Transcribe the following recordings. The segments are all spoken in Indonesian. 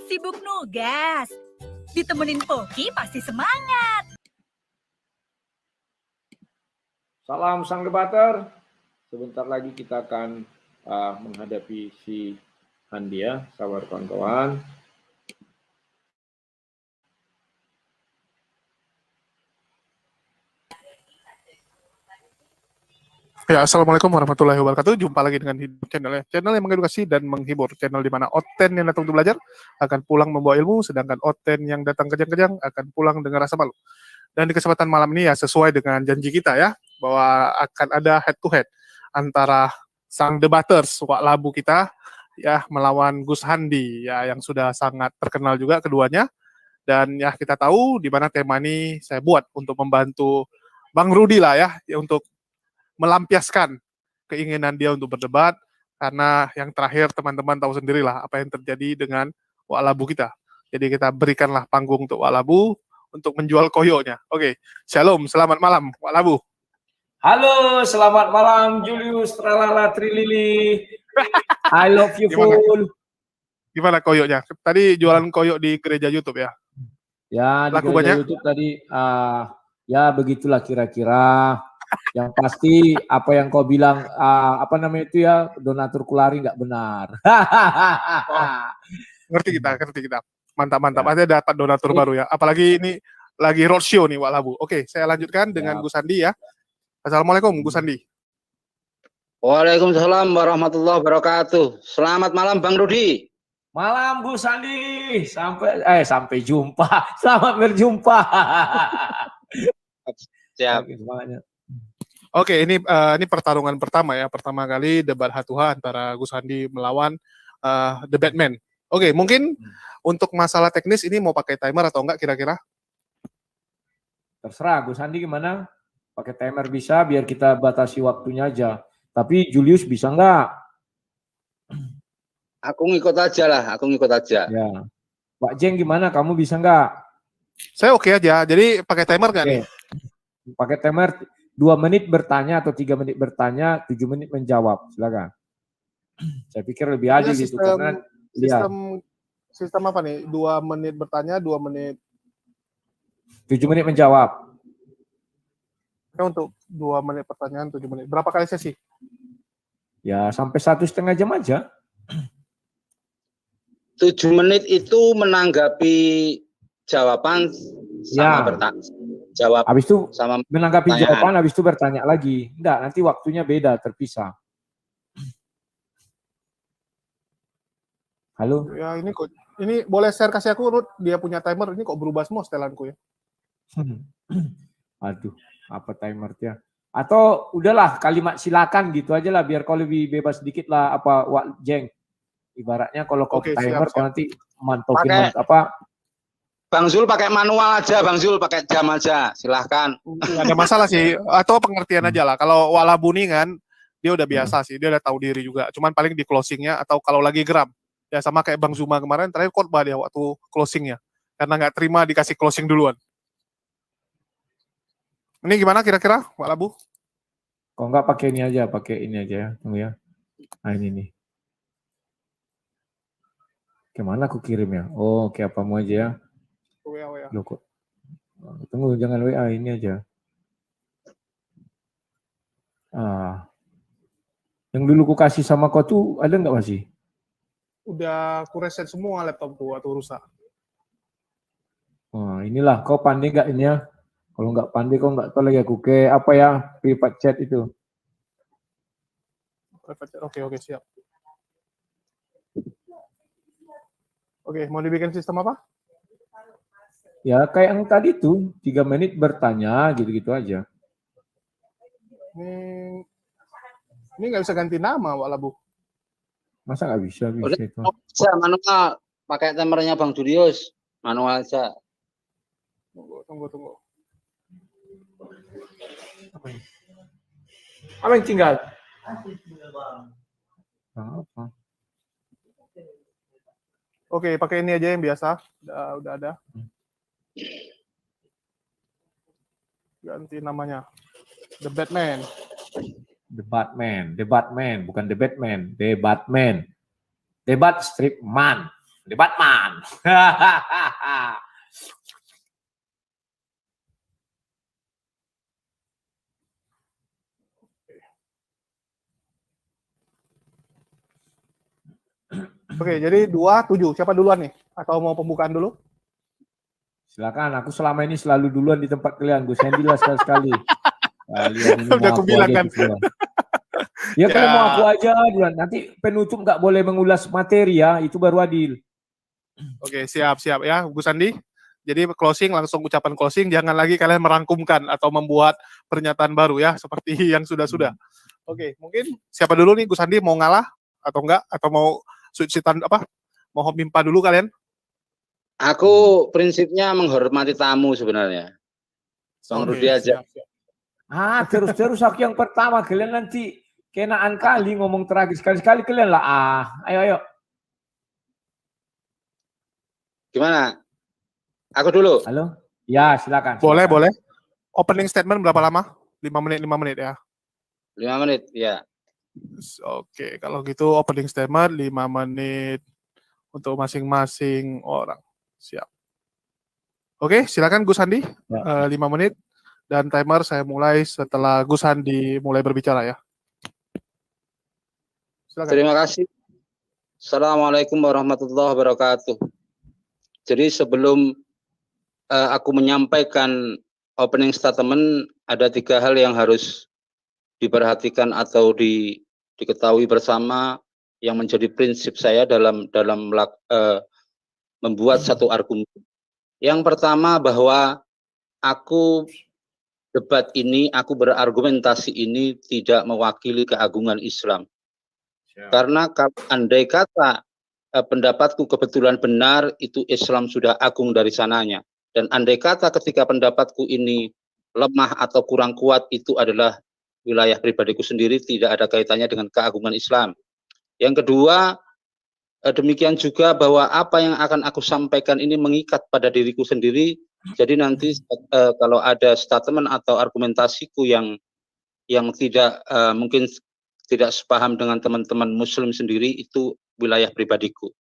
Sibuk nugas. Ditemenin Poki pasti semangat. Salam sang debater. Sebentar lagi kita akan menghadapi si Handia, sabar kawan-kawan. Ya, Assalamualaikum warahmatullahi wabarakatuh. Jumpa lagi dengan channel yang mengedukasi dan menghibur. Channel di mana Oten yang datang untuk belajar akan pulang membawa ilmu, sedangkan Oten yang datang kejang-kejang akan pulang dengan rasa malu. Dan di kesempatan malam ini ya sesuai dengan janji kita ya, bahwa akan ada head to head antara sang debaters Wak Labu kita ya melawan Gus Handi ya, yang sudah sangat terkenal juga keduanya. Dan ya kita tahu di mana tema ini saya buat untuk membantu Bang Rudi lah ya untuk melampiaskan keinginan dia untuk berdebat, karena yang terakhir teman-teman tahu sendirilah apa yang terjadi dengan Wak Labu kita. Jadi kita berikanlah panggung untuk Wak Labu untuk menjual koyonya. Oke, shalom, selamat malam Wak Labu. Halo, selamat malam Julius Tralala Trilili. I love you full. Gimana koyonya? Tadi jualan koyok di gereja YouTube ya? Ya, di laku gereja banyak? YouTube tadi ya begitulah kira-kira. Yang pasti apa yang kau bilang apa namanya itu ya, donatur kulari nggak benar. Ngerti kita. Mantap. Ya. Ada dapat donatur baru ya. Apalagi ini lagi roadshow nih Wak Labu. Oke, saya lanjutkan dengan Gus Andi ya. Assalamualaikum Gus Andi. Waalaikumsalam warahmatullahi wabarakatuh. Selamat malam Bang Rudi. Malam Gus Andi. Sampai jumpa. Selamat berjumpa. Siap. Oke, ini pertarungan pertama ya. Pertama kali debat hatuha antara Gus Handi melawan The Batman. Oke, mungkin untuk masalah teknis ini mau pakai timer atau enggak kira-kira? Terserah Gus Handi gimana? Pakai timer bisa biar kita batasi waktunya aja. Tapi Julius bisa enggak? Aku ngikut aja. Ya. Pak Jeng gimana? Kamu bisa enggak? Saya oke aja. Jadi pakai timer enggak nih? Pakai timer 2 menit bertanya atau 3 menit bertanya, 7 menit menjawab. Silakan. Saya pikir lebih adil itu karena sistem apa nih? 2 menit bertanya, 2 menit 7 menit menjawab. Untuk 2 menit pertanyaan, 7 menit. Berapa kali sesi? Ya, sampai 1,5 jam aja. 7 menit itu menanggapi jawaban sama jawab. Habis itu sama menanggapi jawaban, habis itu bertanya lagi. Enggak, nanti waktunya beda, terpisah. Halo? Ya, ini boleh share kasih aku, Ruth, dia punya timer, ini kok berubah semua setelanku ya. Aduh, apa timernya? Atau udahlah kalimat silakan gitu aja lah, biar kau lebih bebas sedikit lah, apa Wak Jeng. Ibaratnya kalau kau timer, kau nanti mantopin apa. Bang Zul pakai manual aja, Bang Zul pakai jam aja, silahkan. Nggak ada masalah sih, atau pengertian aja lah. Kalau Wak Labu nih kan, dia udah biasa sih, dia udah tahu diri juga. Cuman paling di closingnya atau kalau lagi geram, ya sama kayak Bang Zuma kemarin, terakhir khotbah dia waktu closingnya, karena nggak terima dikasih closing duluan. Ini gimana kira-kira, Wak Labu? Kok nggak pakai ini aja ya, tunggu ya. Nah ini nih. Kemana aku kirim ya? Oh, kayak apa mau aja ya? WA. Loh kok. Tunggu, jangan WA, ini aja. Yang dulu ku kasih sama kau tuh ada nggak masih? Udah ku reset semua laptopku waktu rusak. Wah, inilah kau pandai nggak ini ya? Kalau nggak pandai kau nggak tahu lagi aku ke apa ya, private chat itu. Oke, siap. Oke, mau dibikin sistem apa? Ya kayak yang tadi tuh 3 menit bertanya gitu-gitu aja. Ini nggak bisa ganti nama Wak Labu. Masa nggak bisa itu? Bisa manual, pakai timernya Bang Julius, manual aja. Tunggu. Apa yang tinggal? Apa? Oke, pakai ini aja yang biasa. Udah ada. Ganti namanya. The Batman. Debatman, bukan The Batman, Debatman. Debat strip man. The Batman. Oke, jadi 2-7. Siapa duluan nih? Atau mau pembukaan dulu? Silakan, aku selama ini selalu duluan di tempat kalian. Gue Sandy lah sekali-sekali. Kalian ini Udah mau aku aku bilang aja kan. semua. Ya, kalian mau aku aja duluan. Nanti penutup nggak boleh mengulas materi ya, itu baru adil. Oke, siap ya, Gus Andi. Jadi closing, langsung ucapan closing. Jangan lagi kalian merangkumkan atau membuat pernyataan baru ya, seperti yang sudah-sudah. Oke, mungkin siapa dulu nih, Gus Andi mau ngalah atau enggak? Atau mau switch-an apa? Mau mimpa dulu kalian? Aku prinsipnya menghormati tamu sebenarnya. Bang Rudi aja. Siap. Terus aku yang pertama. Kalian nanti kenaan kali ngomong terakhir. Sekali-sekali kalian lah. Ayo. Gimana? Aku dulu. Halo? Ya, silakan. Boleh. Opening statement berapa lama? 5 menit ya. 5 menit, ya. Oke, kalau gitu opening statement 5 menit untuk masing-masing orang. Siap. Oke, silakan Gus Andi. Ya. 5 menit dan timer saya mulai setelah Gus Andi mulai berbicara ya. Silakan. Terima kasih. Assalamualaikum warahmatullahi wabarakatuh. Jadi sebelum aku menyampaikan opening statement, ada 3 hal yang harus diperhatikan atau diketahui bersama yang menjadi prinsip saya dalam membuat satu argumen. Yang pertama bahwa aku berargumentasi ini tidak mewakili keagungan Islam. Karena andai kata pendapatku kebetulan benar, itu Islam sudah agung dari sananya. Dan andai kata ketika pendapatku ini lemah atau kurang kuat, itu adalah wilayah pribadiku sendiri, tidak ada kaitannya dengan keagungan Islam. Yang kedua, demikian juga bahwa apa yang akan aku sampaikan ini mengikat pada diriku sendiri. Jadi nanti kalau ada statement atau argumentasiku yang tidak mungkin tidak sepaham dengan teman-teman Muslim sendiri, itu wilayah pribadiku.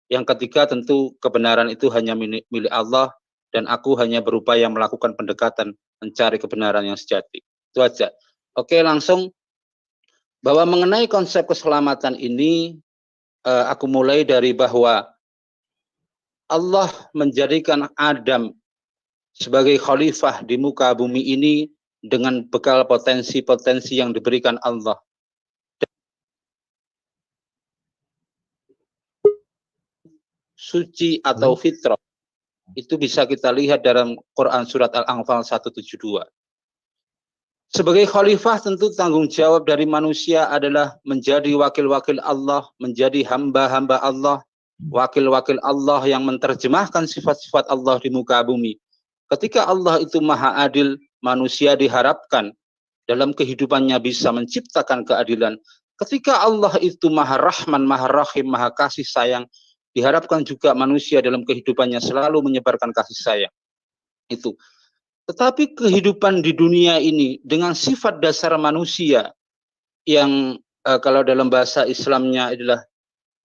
Yang ketiga, tentu kebenaran itu hanya milik Allah dan aku hanya berupaya melakukan pendekatan mencari kebenaran yang sejati. Itu aja. Oke, langsung bahwa mengenai konsep keselamatan ini, aku mulai dari bahwa Allah menjadikan Adam sebagai khalifah di muka bumi ini dengan bekal potensi-potensi yang diberikan Allah. Suci atau fitrah, itu bisa kita lihat dalam Quran surat Al-Anfal 172. Sebagai khalifah, tentu tanggung jawab dari manusia adalah menjadi wakil-wakil Allah, menjadi hamba-hamba Allah, wakil-wakil Allah yang menerjemahkan sifat-sifat Allah di muka bumi. Ketika Allah itu maha adil, manusia diharapkan dalam kehidupannya bisa menciptakan keadilan. Ketika Allah itu maha rahman, maha rahim, maha kasih sayang, diharapkan juga manusia dalam kehidupannya selalu menyebarkan kasih sayang. Itu. Tetapi kehidupan di dunia ini dengan sifat dasar manusia yang kalau dalam bahasa Islamnya adalah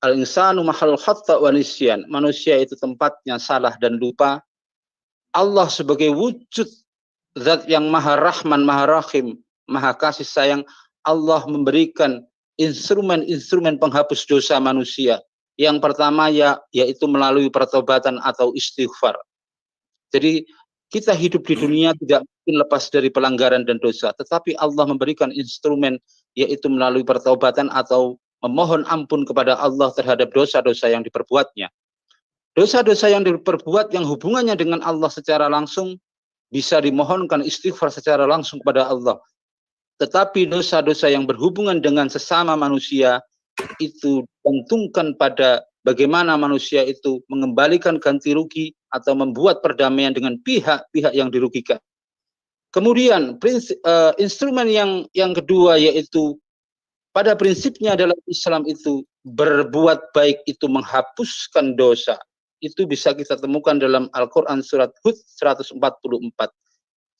al-insanu mahal khata' wa nisyan. Manusia itu tempatnya salah dan lupa. Allah sebagai wujud zat yang maha rahman, maha rahim, maha kasih sayang, Allah memberikan instrumen-instrumen penghapus dosa manusia. Yang pertama yaitu melalui pertobatan atau istighfar. Jadi kita hidup di dunia tidak mungkin lepas dari pelanggaran dan dosa, tetapi Allah memberikan instrumen yaitu melalui pertobatan atau memohon ampun kepada Allah terhadap dosa-dosa yang diperbuatnya. Dosa-dosa yang diperbuat yang hubungannya dengan Allah secara langsung bisa dimohonkan istighfar secara langsung kepada Allah. Tetapi dosa-dosa yang berhubungan dengan sesama manusia itu ditentukan pada bagaimana manusia itu mengembalikan ganti rugi atau membuat perdamaian dengan pihak-pihak yang dirugikan. Kemudian instrumen yang kedua yaitu pada prinsipnya dalam Islam itu berbuat baik itu menghapuskan dosa. Itu bisa kita temukan dalam Al-Quran surat Hud 144.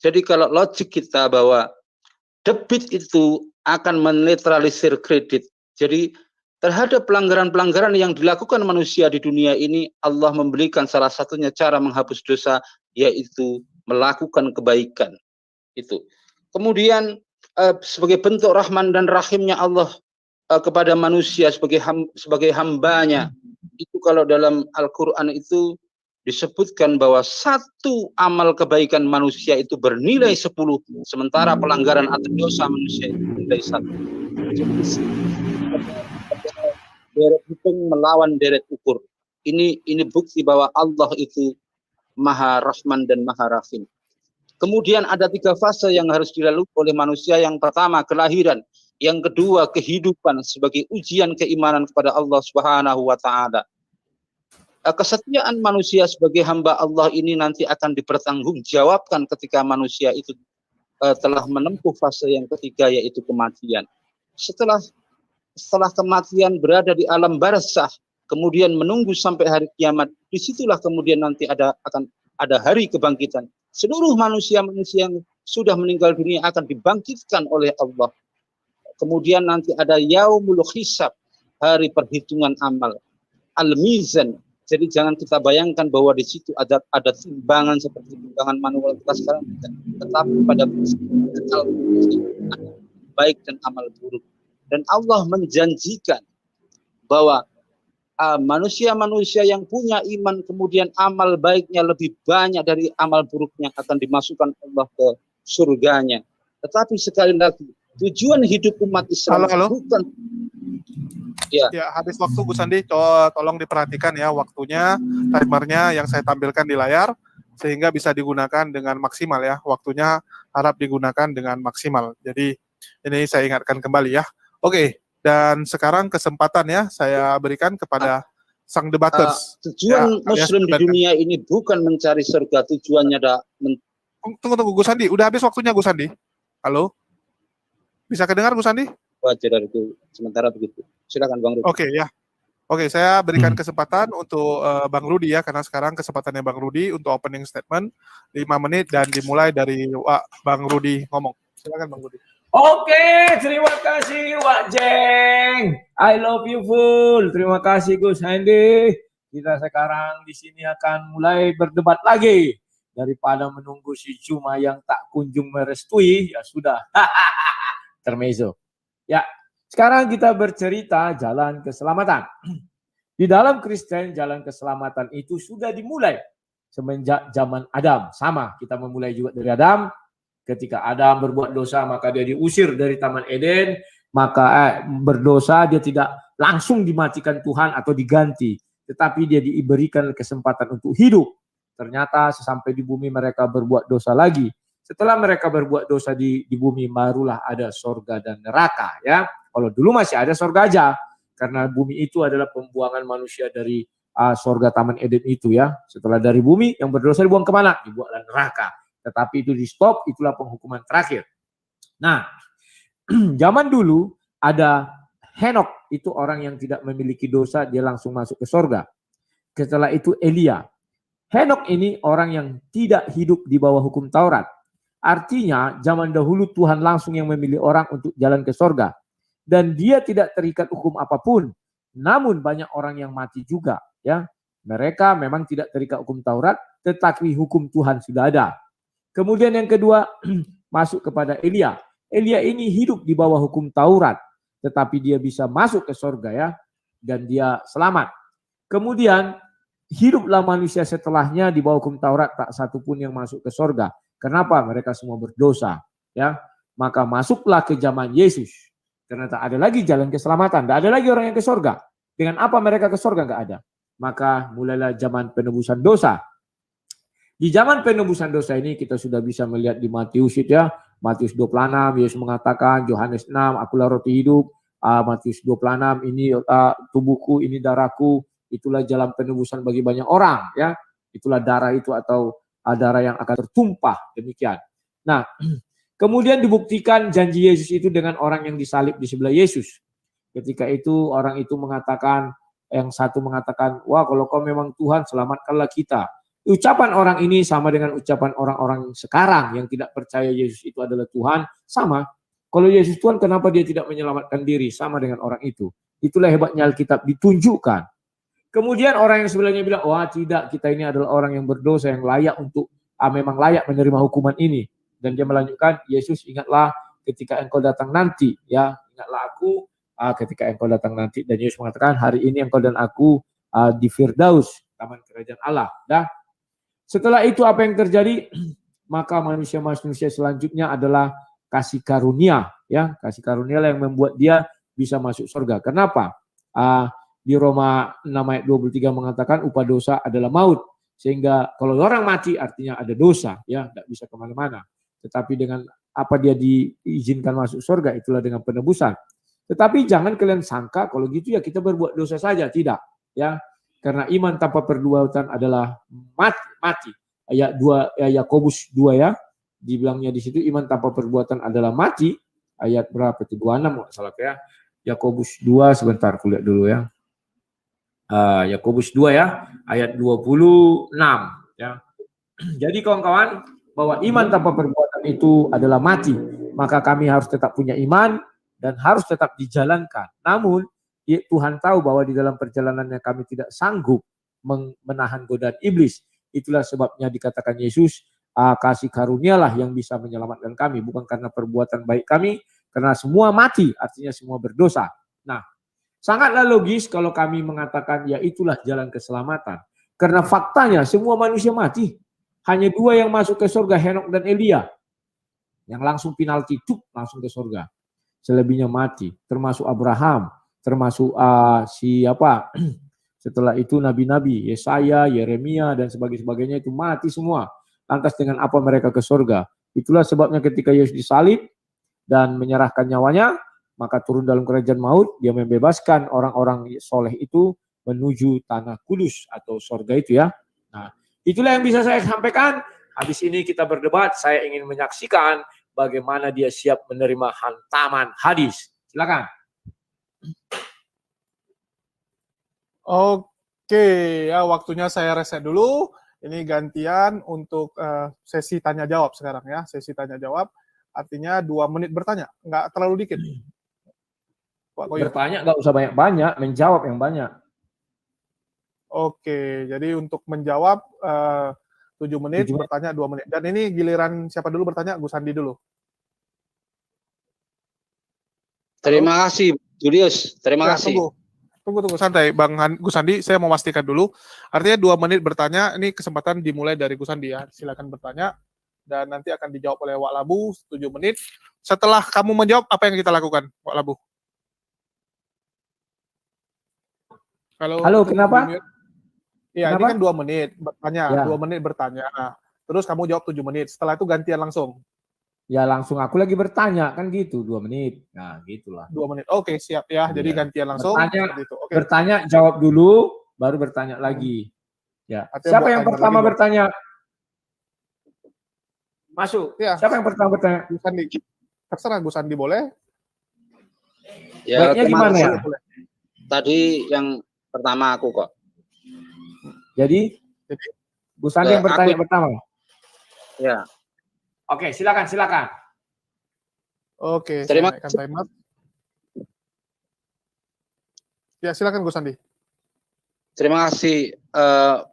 Jadi kalau logik kita bahwa debit itu akan menetralisir kredit. Jadi terhadap pelanggaran-pelanggaran yang dilakukan manusia di dunia ini, Allah memberikan salah satunya cara menghapus dosa, yaitu melakukan kebaikan. Itu. Kemudian sebagai bentuk rahman dan rahimnya Allah kepada manusia sebagai hambanya, itu kalau dalam Al-Quran itu disebutkan bahwa satu amal kebaikan manusia itu bernilai 10, sementara pelanggaran atau dosa manusia itu bernilai 1. Deret hitung melawan deret ukur. Ini bukti bahwa Allah itu Maha Rahman dan Maha Rahim. Kemudian ada 3 fase yang harus dilalui oleh manusia. Yang pertama kelahiran, yang kedua kehidupan sebagai ujian keimanan kepada Allah Subhanahu wa taala. Kesetiaan manusia sebagai hamba Allah ini nanti akan dipertanggungjawabkan ketika manusia itu telah menempuh fase yang ketiga, yaitu kematian. Setelah kematian berada di alam barzakh, kemudian menunggu sampai hari kiamat, disitulah kemudian nanti akan ada hari kebangkitan. Seluruh manusia-manusia yang sudah meninggal dunia akan dibangkitkan oleh Allah. Kemudian nanti ada yaumul hisab, hari perhitungan amal, al-mizan. Jadi jangan kita bayangkan bahwa di situ ada timbangan seperti timbangan manual kita sekarang, tetapi pada prinsipnya baik dan amal buruk. Dan Allah menjanjikan bahwa manusia-manusia yang punya iman kemudian amal baiknya lebih banyak dari amal buruknya akan dimasukkan Allah ke surganya. Tetapi sekali lagi, tujuan hidup umat Islam bukan. Ya, habis waktu Gus Andi, tolong diperhatikan ya waktunya, timernya yang saya tampilkan di layar, sehingga bisa digunakan dengan maksimal ya. Waktunya harap digunakan dengan maksimal. Jadi ini saya ingatkan kembali ya. Oke, dan sekarang kesempatan ya saya berikan kepada sang debaters. Tujuan Muslim di dunia ini bukan mencari surga, tujuannya ada. Tunggu Gus Andi, udah habis waktunya Gus Andi. Halo, bisa kedengar Gus Andi? Wajar itu sementara begitu. Silakan Bang Rudi. Oke ya. Oke, saya berikan kesempatan untuk Bang Rudi ya, karena sekarang kesempatannya Bang Rudi untuk opening statement 5 menit dan dimulai dari Bang Rudi ngomong. Silakan Bang Rudi. Oke, terima kasih Wak Jeng. I love you full. Terima kasih Gus Andi. Kita sekarang di sini akan mulai berdebat lagi. Daripada menunggu si Cuma yang tak kunjung merestui, ya sudah. Termezo. Ya, sekarang kita bercerita jalan keselamatan. Di dalam Kristen, jalan keselamatan itu sudah dimulai semenjak zaman Adam. Sama, kita memulai juga dari Adam. Ketika Adam berbuat dosa, maka dia diusir dari Taman Eden. Maka berdosa, dia tidak langsung dimatikan Tuhan atau diganti. Tetapi dia diberikan kesempatan untuk hidup. Ternyata sesampai di bumi mereka berbuat dosa lagi. Setelah mereka berbuat dosa di bumi, barulah ada sorga dan neraka. Ya, kalau dulu masih ada sorga aja, karena bumi itu adalah pembuangan manusia dari sorga Taman Eden itu ya. Setelah dari bumi, yang berdosa dibuang kemana? Dibuanglah neraka. Tetapi itu di stop, itulah penghukuman terakhir. Nah, zaman dulu ada Henok, itu orang yang tidak memiliki dosa, dia langsung masuk ke sorga. Setelah itu Elia. Henok ini orang yang tidak hidup di bawah hukum Taurat. Artinya zaman dahulu Tuhan langsung yang memilih orang untuk jalan ke sorga. Dan dia tidak terikat hukum apapun. Namun banyak orang yang mati juga. Ya, mereka memang tidak terikat hukum Taurat, tetapi hukum Tuhan sudah ada. Kemudian yang kedua, masuk kepada Elia. Elia ini hidup di bawah hukum Taurat, tetapi dia bisa masuk ke sorga ya, dan dia selamat. Kemudian hiduplah manusia setelahnya di bawah hukum Taurat, tak satu pun yang masuk ke sorga. Kenapa? Mereka semua berdosa. Ya, maka masuklah ke zaman Yesus. Karena tak ada lagi jalan keselamatan, tak ada lagi orang yang ke sorga. Dengan apa mereka ke sorga? Nggak ada. Maka mulailah zaman penebusan dosa. Di zaman penebusan dosa ini kita sudah bisa melihat di Matius itu ya. Matius 26, Yesus mengatakan, Yohanes 6, akulah roti hidup. Matius 26, ini tubuhku, ini darahku. Itulah jalan penebusan bagi banyak orang. Ya, itulah darah itu atau darah yang akan tertumpah. Demikian. Nah, kemudian dibuktikan janji Yesus itu dengan orang yang disalib di sebelah Yesus. Ketika itu orang itu mengatakan, yang satu mengatakan, wah kalau kau memang Tuhan, selamatkanlah kita. Ucapan orang ini sama dengan ucapan orang-orang sekarang yang tidak percaya Yesus itu adalah Tuhan. Sama. Kalau Yesus Tuhan, kenapa dia tidak menyelamatkan diri? Sama dengan orang itu. Itulah hebatnya Alkitab, ditunjukkan. Kemudian orang yang sebelahnya bilang, wah tidak, kita ini adalah orang yang berdosa, yang layak untuk, memang layak menerima hukuman ini. Dan dia melanjutkan, Yesus ingatlah ketika engkau datang nanti, ya ingatlah aku ketika engkau datang nanti. Dan Yesus mengatakan, hari ini engkau dan aku di Firdaus, taman kerajaan Allah. Dah. Setelah itu apa yang terjadi? Maka manusia-manusia selanjutnya adalah kasih karunia, ya kasih karunia yang membuat dia bisa masuk surga. Kenapa? Di Roma 6 ayat 23 mengatakan upah dosa adalah maut. Sehingga kalau orang mati artinya ada dosa, ya tidak bisa kemana-mana. Tetapi dengan apa dia diizinkan masuk surga, itulah dengan penebusan. Tetapi jangan kalian sangka kalau gitu ya kita berbuat dosa saja, tidak, ya. Karena iman tanpa perbuatan adalah mati. Ayat 2 Yakobus 2 ya. Dibilangnya di situ iman tanpa perbuatan adalah mati. Ayat berapa itu? 26 enggak salah ya. Yakobus 2 sebentar aku lihat dulu ya. Yakobus 2 ya, ayat 26 ya. Jadi kawan-kawan, bahwa iman tanpa perbuatan itu adalah mati, maka kami harus tetap punya iman dan harus tetap dijalankan. Namun Tuhan tahu bahwa di dalam perjalanannya kami tidak sanggup menahan godaan iblis. Itulah sebabnya dikatakan Yesus, kasih karunialah yang bisa menyelamatkan kami, bukan karena perbuatan baik kami, karena semua mati, artinya semua berdosa. Nah, sangatlah logis kalau kami mengatakan ya itulah jalan keselamatan. Karena faktanya semua manusia mati. Hanya 2 yang masuk ke surga, Henok dan Elia. Yang langsung penalti, langsung ke surga. Selebihnya mati. Termasuk Abraham, termasuk siapa? Setelah itu nabi-nabi, Yesaya, Yeremia, dan sebagainya itu mati semua. Lantas dengan apa mereka ke surga? Itulah sebabnya ketika Yesus disalib dan menyerahkan nyawanya, maka turun dalam kerajaan maut, dia membebaskan orang-orang soleh itu menuju tanah kudus atau surga itu ya. Nah, itulah yang bisa saya sampaikan. Habis ini kita berdebat, saya ingin menyaksikan bagaimana dia siap menerima hantaman hadis. Silakan. Oke, ya waktunya saya reset dulu. Ini gantian untuk sesi tanya jawab sekarang ya. Sesi tanya jawab artinya 2 menit bertanya, nggak terlalu dikit. Bertanya nggak usah banyak-banyak, menjawab yang banyak. Oke, jadi untuk menjawab 7 menit, 7 menit. bertanya 2 menit. Dan ini giliran siapa dulu bertanya? Gus Andi dulu. Terima kasih, Julius. Terima Ya, kasih. Tunggu, santai. Bang Gus Andi, saya mau pastikan dulu. Artinya 2 menit bertanya, ini kesempatan dimulai dari Gus Andi ya. Silakan bertanya. Dan nanti akan dijawab oleh Wak Labu 7 menit. Setelah kamu menjawab, apa yang kita lakukan, Wak Labu? Halo, kenapa? Iya, ini kan 2 menit bertanya, ya. 2 menit bertanya. Terus kamu jawab 7 menit. Setelah itu gantian langsung. Ya langsung aku lagi bertanya kan gitu 2 menit. Nah, gitulah. 2 menit. Oke, siap ya. Jadi gantian langsung. Bertanya, jawab dulu, baru bertanya lagi. Ya. Siapa yang pertama bertanya? Masuk. Ya. Siapa yang pertama bertanya? Gus Andi. Terserah Gus Andi boleh. Ya, baiknya gimana ya? Tadi yang pertama aku kok. Jadi Gus Andi yang bertanya pertama. Ya. Oke, silakan. Oke, terima kasih. Ya, silakan Gus Andi. Terima kasih.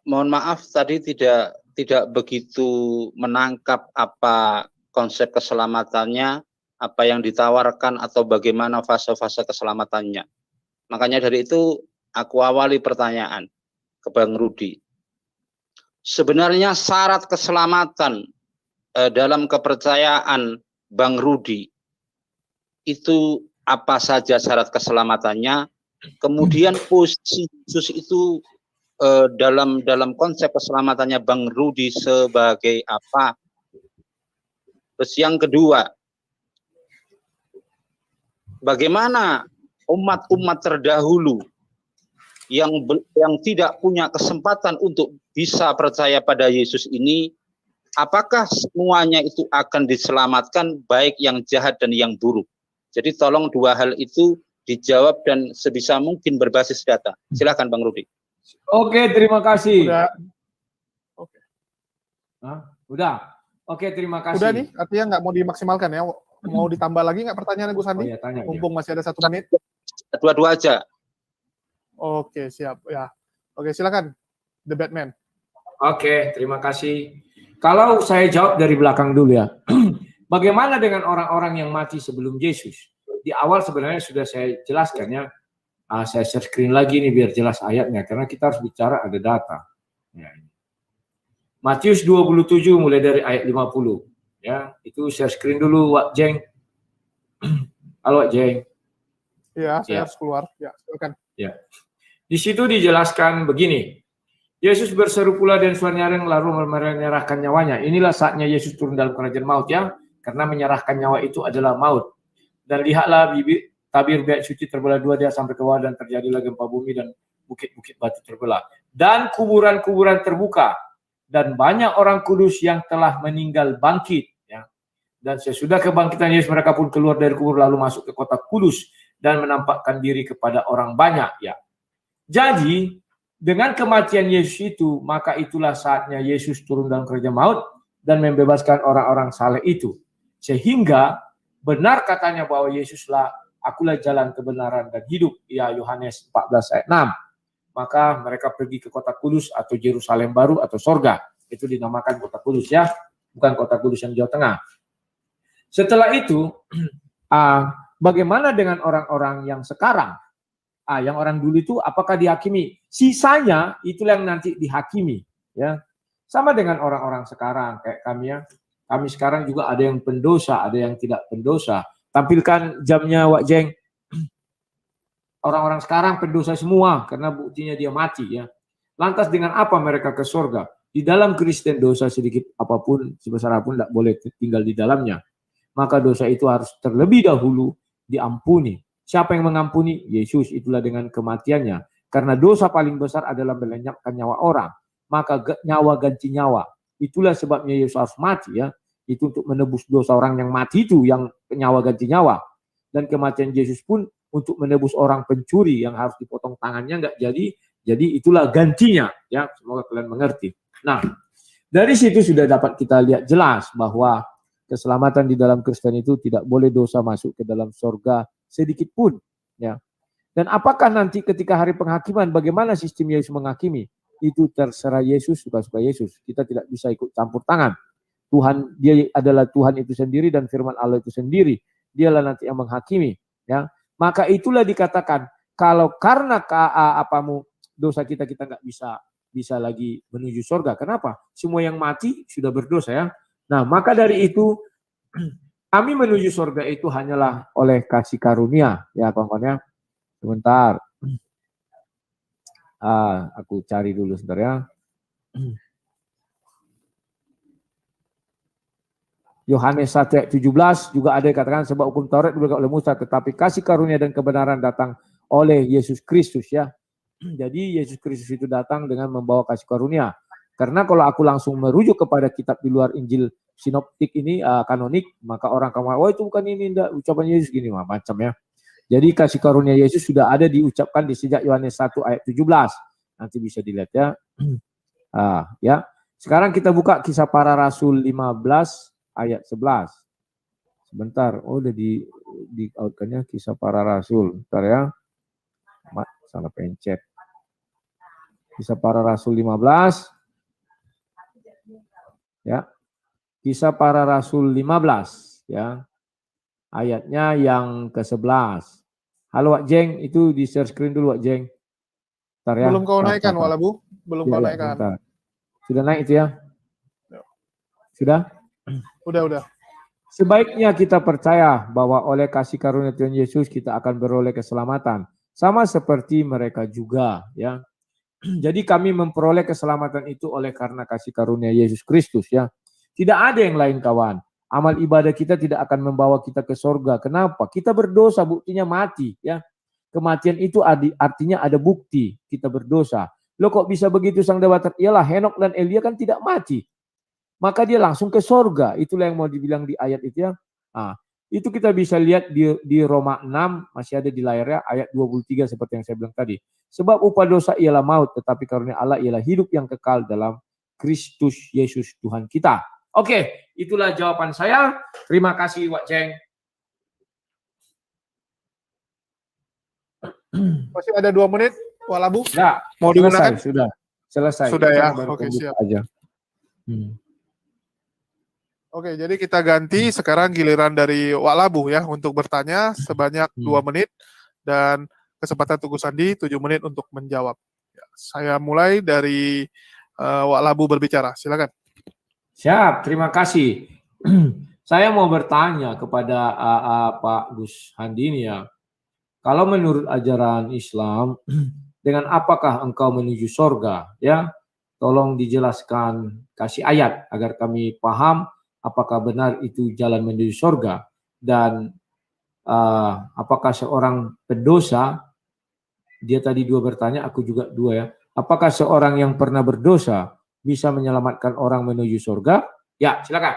Mohon maaf tadi tidak begitu menangkap apa konsep keselamatannya, apa yang ditawarkan atau bagaimana fase-fase keselamatannya. Makanya dari itu aku awali pertanyaan ke Bang Rudi. Sebenarnya syarat keselamatan dalam kepercayaan Bang Rudi itu apa saja syarat keselamatannya? Kemudian posisi Yesus itu dalam konsep keselamatannya Bang Rudi sebagai apa? Terus yang kedua, bagaimana umat-umat terdahulu yang tidak punya kesempatan untuk bisa percaya pada Yesus ini, apakah semuanya itu akan diselamatkan, baik yang jahat dan yang buruk? Jadi tolong 2 hal itu dijawab dan sebisa mungkin berbasis data. Silakan Bang Rudi. Oke, terima kasih. Udah. Oke. Udah. Oke, terima kasih. Udah nih, artinya nggak mau dimaksimalkan ya. Mau ditambah lagi nggak pertanyaannya Gus Andi? Oh, ya, tanya, mumpung masih ada 1 menit. Dua-dua aja. Oke, siap ya. Oke, silakan The Batman. Oke, terima kasih. Kalau saya jawab dari belakang dulu ya. Bagaimana dengan orang-orang yang mati sebelum Yesus? Di awal sebenarnya sudah saya jelaskan ya. Saya share screen lagi nih biar jelas ayatnya karena kita harus bicara ada data. Ya. Matius 27 mulai dari ayat 50. Ya, itu share screen dulu Wak Jeng. Halo Wak Jeng. Ya, saya Ya. harus keluar. Ya, silakan. Ya. Di situ dijelaskan begini. Yesus berseru pula dan suara nyaring lalu menyerahkan nyawanya. Inilah saatnya Yesus turun dalam kerajaan maut ya. Karena menyerahkan nyawa itu adalah maut. Dan lihatlah tabir bait suci terbelah dua dia sampai ke bawah dan terjadilah gempa bumi dan bukit-bukit batu terbelah. Dan kuburan-kuburan terbuka. Dan banyak orang kudus yang telah meninggal bangkit. Ya. Dan sesudah kebangkitan Yesus mereka pun keluar dari kubur lalu masuk ke kota kudus. Dan menampakkan diri kepada orang banyak. Ya. Jadi dengan kematian Yesus itu, maka itulah saatnya Yesus turun dalam kerajaan maut dan membebaskan orang-orang saleh itu. Sehingga benar katanya bahwa Yesuslah, akulah jalan kebenaran dan hidup. Ya Yohanes 14 ayat 6. Maka mereka pergi ke kota kudus atau Yerusalem baru atau sorga. Itu dinamakan kota kudus ya. Bukan kota kudus yang Jawa Tengah. Setelah itu, bagaimana dengan orang-orang yang sekarang? Yang orang dulu itu apakah dihakimi? Sisanya itulah yang nanti dihakimi, ya. Sama dengan orang-orang sekarang kayak kami ya. Kami sekarang juga ada yang pendosa, ada yang tidak pendosa. Tampilkan jamnya Wak Jeng. Orang-orang sekarang pendosa semua karena buktinya dia mati ya. Lantas dengan apa mereka ke surga? Di dalam Kristen dosa sedikit apapun, sebesar apapun tidak boleh tinggal di dalamnya. Maka dosa itu harus terlebih dahulu diampuni. Siapa yang mengampuni? Yesus, itulah dengan kematiannya. Karena dosa paling besar adalah melenyapkan nyawa orang. Maka nyawa ganti nyawa. Itulah sebabnya Yesus harus mati ya. Itu untuk menebus dosa orang yang mati itu, yang nyawa ganti nyawa. Dan kematian Yesus pun untuk menebus orang pencuri yang harus dipotong tangannya nggak jadi. Jadi itulah gantinya ya. Semoga kalian mengerti. Nah, dari situ sudah dapat kita lihat jelas bahwa keselamatan di dalam Kristen itu tidak boleh dosa masuk ke dalam surga sedikit pun ya. Dan apakah nanti ketika hari penghakiman bagaimana sistem Yesus menghakimi? Itu terserah Yesus, suka-suka Yesus. Kita tidak bisa ikut campur tangan. Tuhan, dia adalah Tuhan itu sendiri dan firman Allah itu sendiri. Dialah nanti yang menghakimi ya. Maka itulah dikatakan kalau karena dosa kita nggak bisa lagi menuju surga. Kenapa? Semua yang mati sudah berdosa ya. Nah, maka dari itu kami menuju surga itu hanyalah oleh kasih karunia ya kawan-kawan ya. Sebentar. Aku cari dulu sebentar ya. Yohanes 1 ayat 17 juga ada dikatakan sebab hukum Taurat diberikan oleh Musa tetapi kasih karunia dan kebenaran datang oleh Yesus Kristus ya. Jadi Yesus Kristus itu datang dengan membawa kasih karunia. Karena kalau aku langsung merujuk kepada kitab di luar Injil sinoptik ini kanonik, maka orang akan oh itu bukan ini enggak ucapan Yesus gini macam ya. Jadi kasih karunia Yesus sudah ada diucapkan di sejak Yohanes 1 ayat 17. Nanti bisa dilihat ya. Ya. Sekarang kita buka Kisah Para Rasul 15 ayat 11. Sebentar. Oh udah di outkan-nya Kisah Para Rasul. Bentar ya. Salah pencet. Kisah Para Rasul 15. Ya. Kisah Para Rasul 15 ya. Ayatnya yang ke-11. Halo Wak Jeng, itu di share screen dulu Wak Jeng. Bentar ya. Belum kau naikkan Walabu, belum kau naikkan. Bentar. Sudah naik itu ya? Sudah? Udah. Sebaiknya kita percaya bahwa oleh kasih karunia Tuhan Yesus kita akan beroleh keselamatan. Sama seperti mereka juga ya. Jadi kami memperoleh keselamatan itu oleh karena kasih karunia Yesus Kristus ya. Tidak ada yang lain kawan. Amal ibadah kita tidak akan membawa kita ke surga. Kenapa? Kita berdosa, buktinya mati ya. Kematian itu artinya ada bukti kita berdosa. Loh kok bisa begitu Sang Dewa? Iyalah Henok dan Elia kan tidak mati. Maka dia langsung ke surga. Itulah yang mau dibilang di ayat itu ya. Itu kita bisa lihat di Roma 6 masih ada di layarnya ayat 23 seperti yang saya bilang tadi. Sebab upah dosa ialah maut, tetapi karunia Allah ialah hidup yang kekal dalam Kristus Yesus Tuhan kita. Oke, itulah jawaban saya. Terima kasih Wak Jeng. Masih ada 2 menit. Walabu Enggak, mau selesai, digunakan? Selesai. Sudah ya? Baru Oke, pembuka siap. aja. Hmm. Oke, jadi kita ganti sekarang giliran dari Walabu ya untuk bertanya sebanyak 2 menit dan kesempatan Tugu Sandi 7 menit untuk menjawab. Ya, saya mulai dari Walabu berbicara. Silakan. Siap, terima kasih. Saya mau bertanya kepada Pak Gus Handi ini ya. Kalau menurut ajaran Islam, dengan apakah engkau menuju surga? Ya, tolong dijelaskan, kasih ayat agar kami paham apakah benar itu jalan menuju surga dan apakah seorang pendosa, dia tadi 2 bertanya, aku juga 2 ya. Apakah seorang yang pernah berdosa bisa menyelamatkan orang menuju surga? Ya, silakan.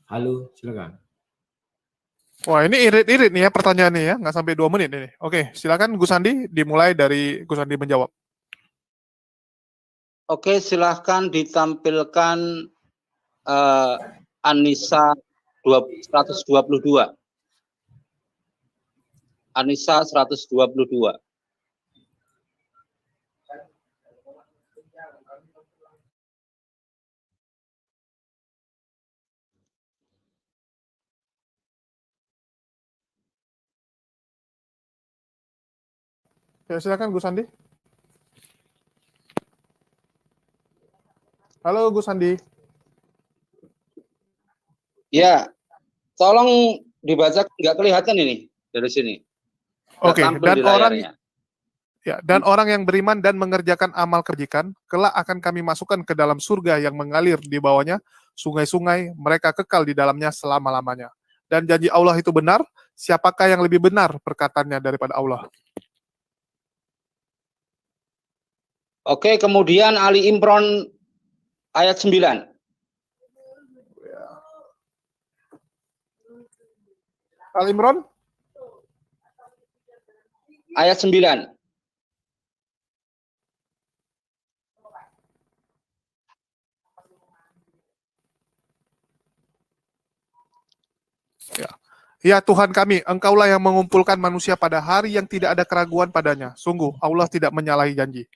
Halo, silakan. Wah, ini irit-irit nih ya pertanyaannya ya, nggak sampai 2 menit ini. Oke, silakan Gus Andi, dimulai dari Gus Andi menjawab. Oke, silahkan ditampilkan Anissa 122. Anissa 122. Ya, silakan Gus Andi. Halo Gus Andi. Ya, tolong dibaca, nggak kelihatan ini dari sini. Nggak Oke, tampil dan di orang layarnya. ya, dan orang yang beriman dan mengerjakan amal kebajikan, kelak akan kami masukkan ke dalam surga yang mengalir di bawahnya sungai-sungai, mereka kekal di dalamnya selama-lamanya. Dan janji Allah itu benar, siapakah yang lebih benar perkataannya daripada Allah? Oke, kemudian Ali Imran ayat 9. Ali Imran? Ayat 9. Ya Tuhan kami, Engkaulah yang mengumpulkan manusia pada hari yang tidak ada keraguan padanya. Sungguh, Allah tidak menyalahi janji.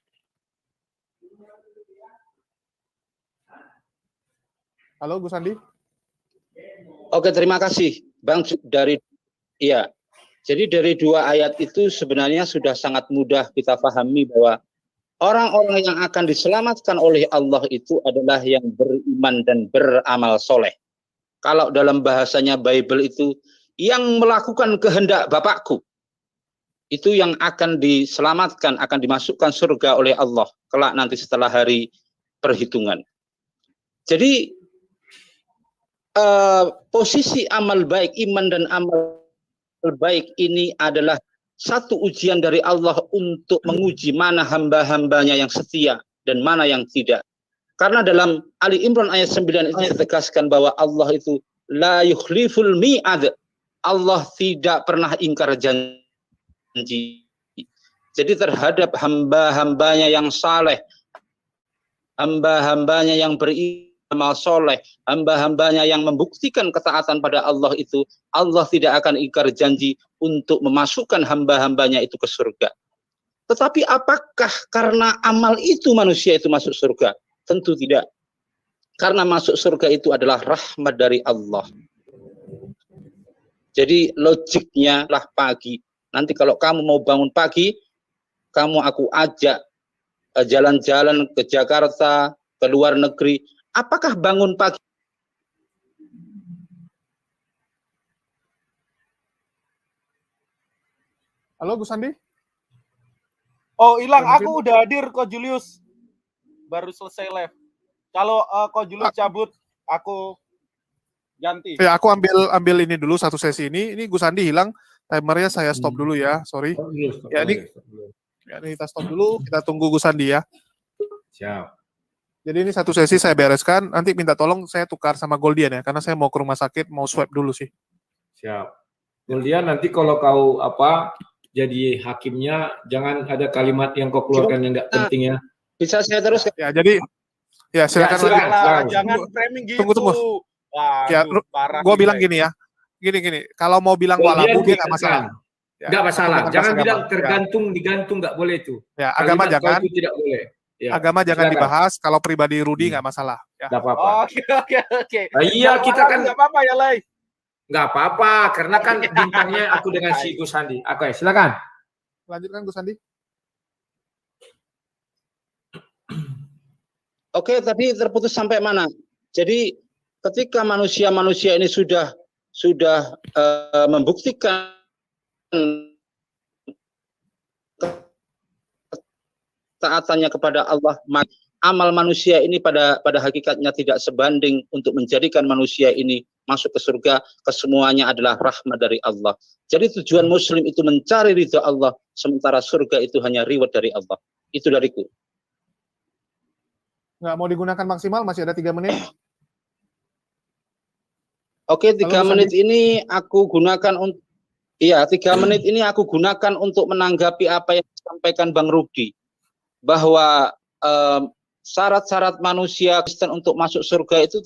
Halo Gus Andi. Oke, terima kasih Bang. Jadi dari 2 ayat itu sebenarnya sudah sangat mudah kita pahami bahwa orang-orang yang akan diselamatkan oleh Allah itu adalah yang beriman dan beramal soleh. Kalau dalam bahasanya Bible itu, yang melakukan kehendak Bapakku, itu yang akan diselamatkan, akan dimasukkan surga oleh Allah kelak nanti setelah hari perhitungan. Jadi posisi amal baik, iman dan amal baik ini adalah satu ujian dari Allah untuk menguji mana hamba-hambanya yang setia dan mana yang tidak. Karena dalam Ali Imran ayat 9 itu ditegaskan bahwa Allah itu la yukhliful mi'ad. Allah tidak pernah ingkar janji. Jadi terhadap hamba-hambanya yang saleh, hamba-hambanya yang beramal soleh, hamba-hambanya yang membuktikan ketaatan pada Allah itu, Allah tidak akan ingkar janji untuk memasukkan hamba-hambanya itu ke surga. Tetapi apakah karena amal itu manusia itu masuk surga? Tentu tidak. Karena masuk surga itu adalah rahmat dari Allah. Jadi logiknya lah pagi. Nanti kalau kamu mau bangun pagi, aku ajak jalan-jalan ke Jakarta, ke luar negeri. Apakah bangun pagi? Halo Gus Andi. Oh, hilang. Aku udah hadir kok Julius. Baru selesai live. Kalau kok Julius cabut, aku ganti. Ya, aku ambil ini dulu satu sesi ini. Ini Gus Andi hilang, timernya saya stop dulu ya. Sorry. Ya ini kita stop dulu. Kita tunggu Gus Andi ya. Siap. Jadi ini satu sesi saya bereskan. Nanti minta tolong saya tukar sama Goldian ya, karena saya mau ke rumah sakit, mau swab dulu sih. Siap. Goldian, nanti kalau kau jadi hakimnya, jangan ada kalimat yang kau keluarkan yang nggak penting ya. Bisa saya terus? Ya, jadi ya silakan. Jangan framing gitu. Tunggu. Wah, Ya, gue bilang gini ya. Gini. Kalau mau bilang Walabu dia nggak masalah. Ya, Nggak masalah. jangan Jangan bahas bilang agama. tergantung, digantung, nggak boleh itu. Ya, agama Kalimat jangan, kau itu tidak boleh. Ya, agama jangan silakan. dibahas. Kalau pribadi Rudi nggak masalah. Ya. Nggak apa-apa. Oke. Nah, iya, kita kan nggak apa-apa ya, Lai. nggak apa-apa, karena kan bintangnya aku dengan si Gus Andi. Oke, silakan. Lanjutkan Gus Andi. Oke, tadi terputus sampai mana? Jadi ketika manusia-manusia ini sudah membuktikan taatannya kepada Allah, amal manusia ini pada hakikatnya tidak sebanding untuk menjadikan manusia ini masuk ke surga. Kesemuanya adalah rahmat dari Allah. Jadi tujuan Muslim itu mencari ridha Allah, sementara surga itu hanya reward dari Allah. Itu dariku. Nggak mau digunakan maksimal, masih ada 3 menit. Oke, 3 menit ini aku gunakan untuk 3 menit ini aku gunakan untuk menanggapi apa yang disampaikan Bang Rudi, bahwa syarat-syarat manusia Kristen untuk masuk surga itu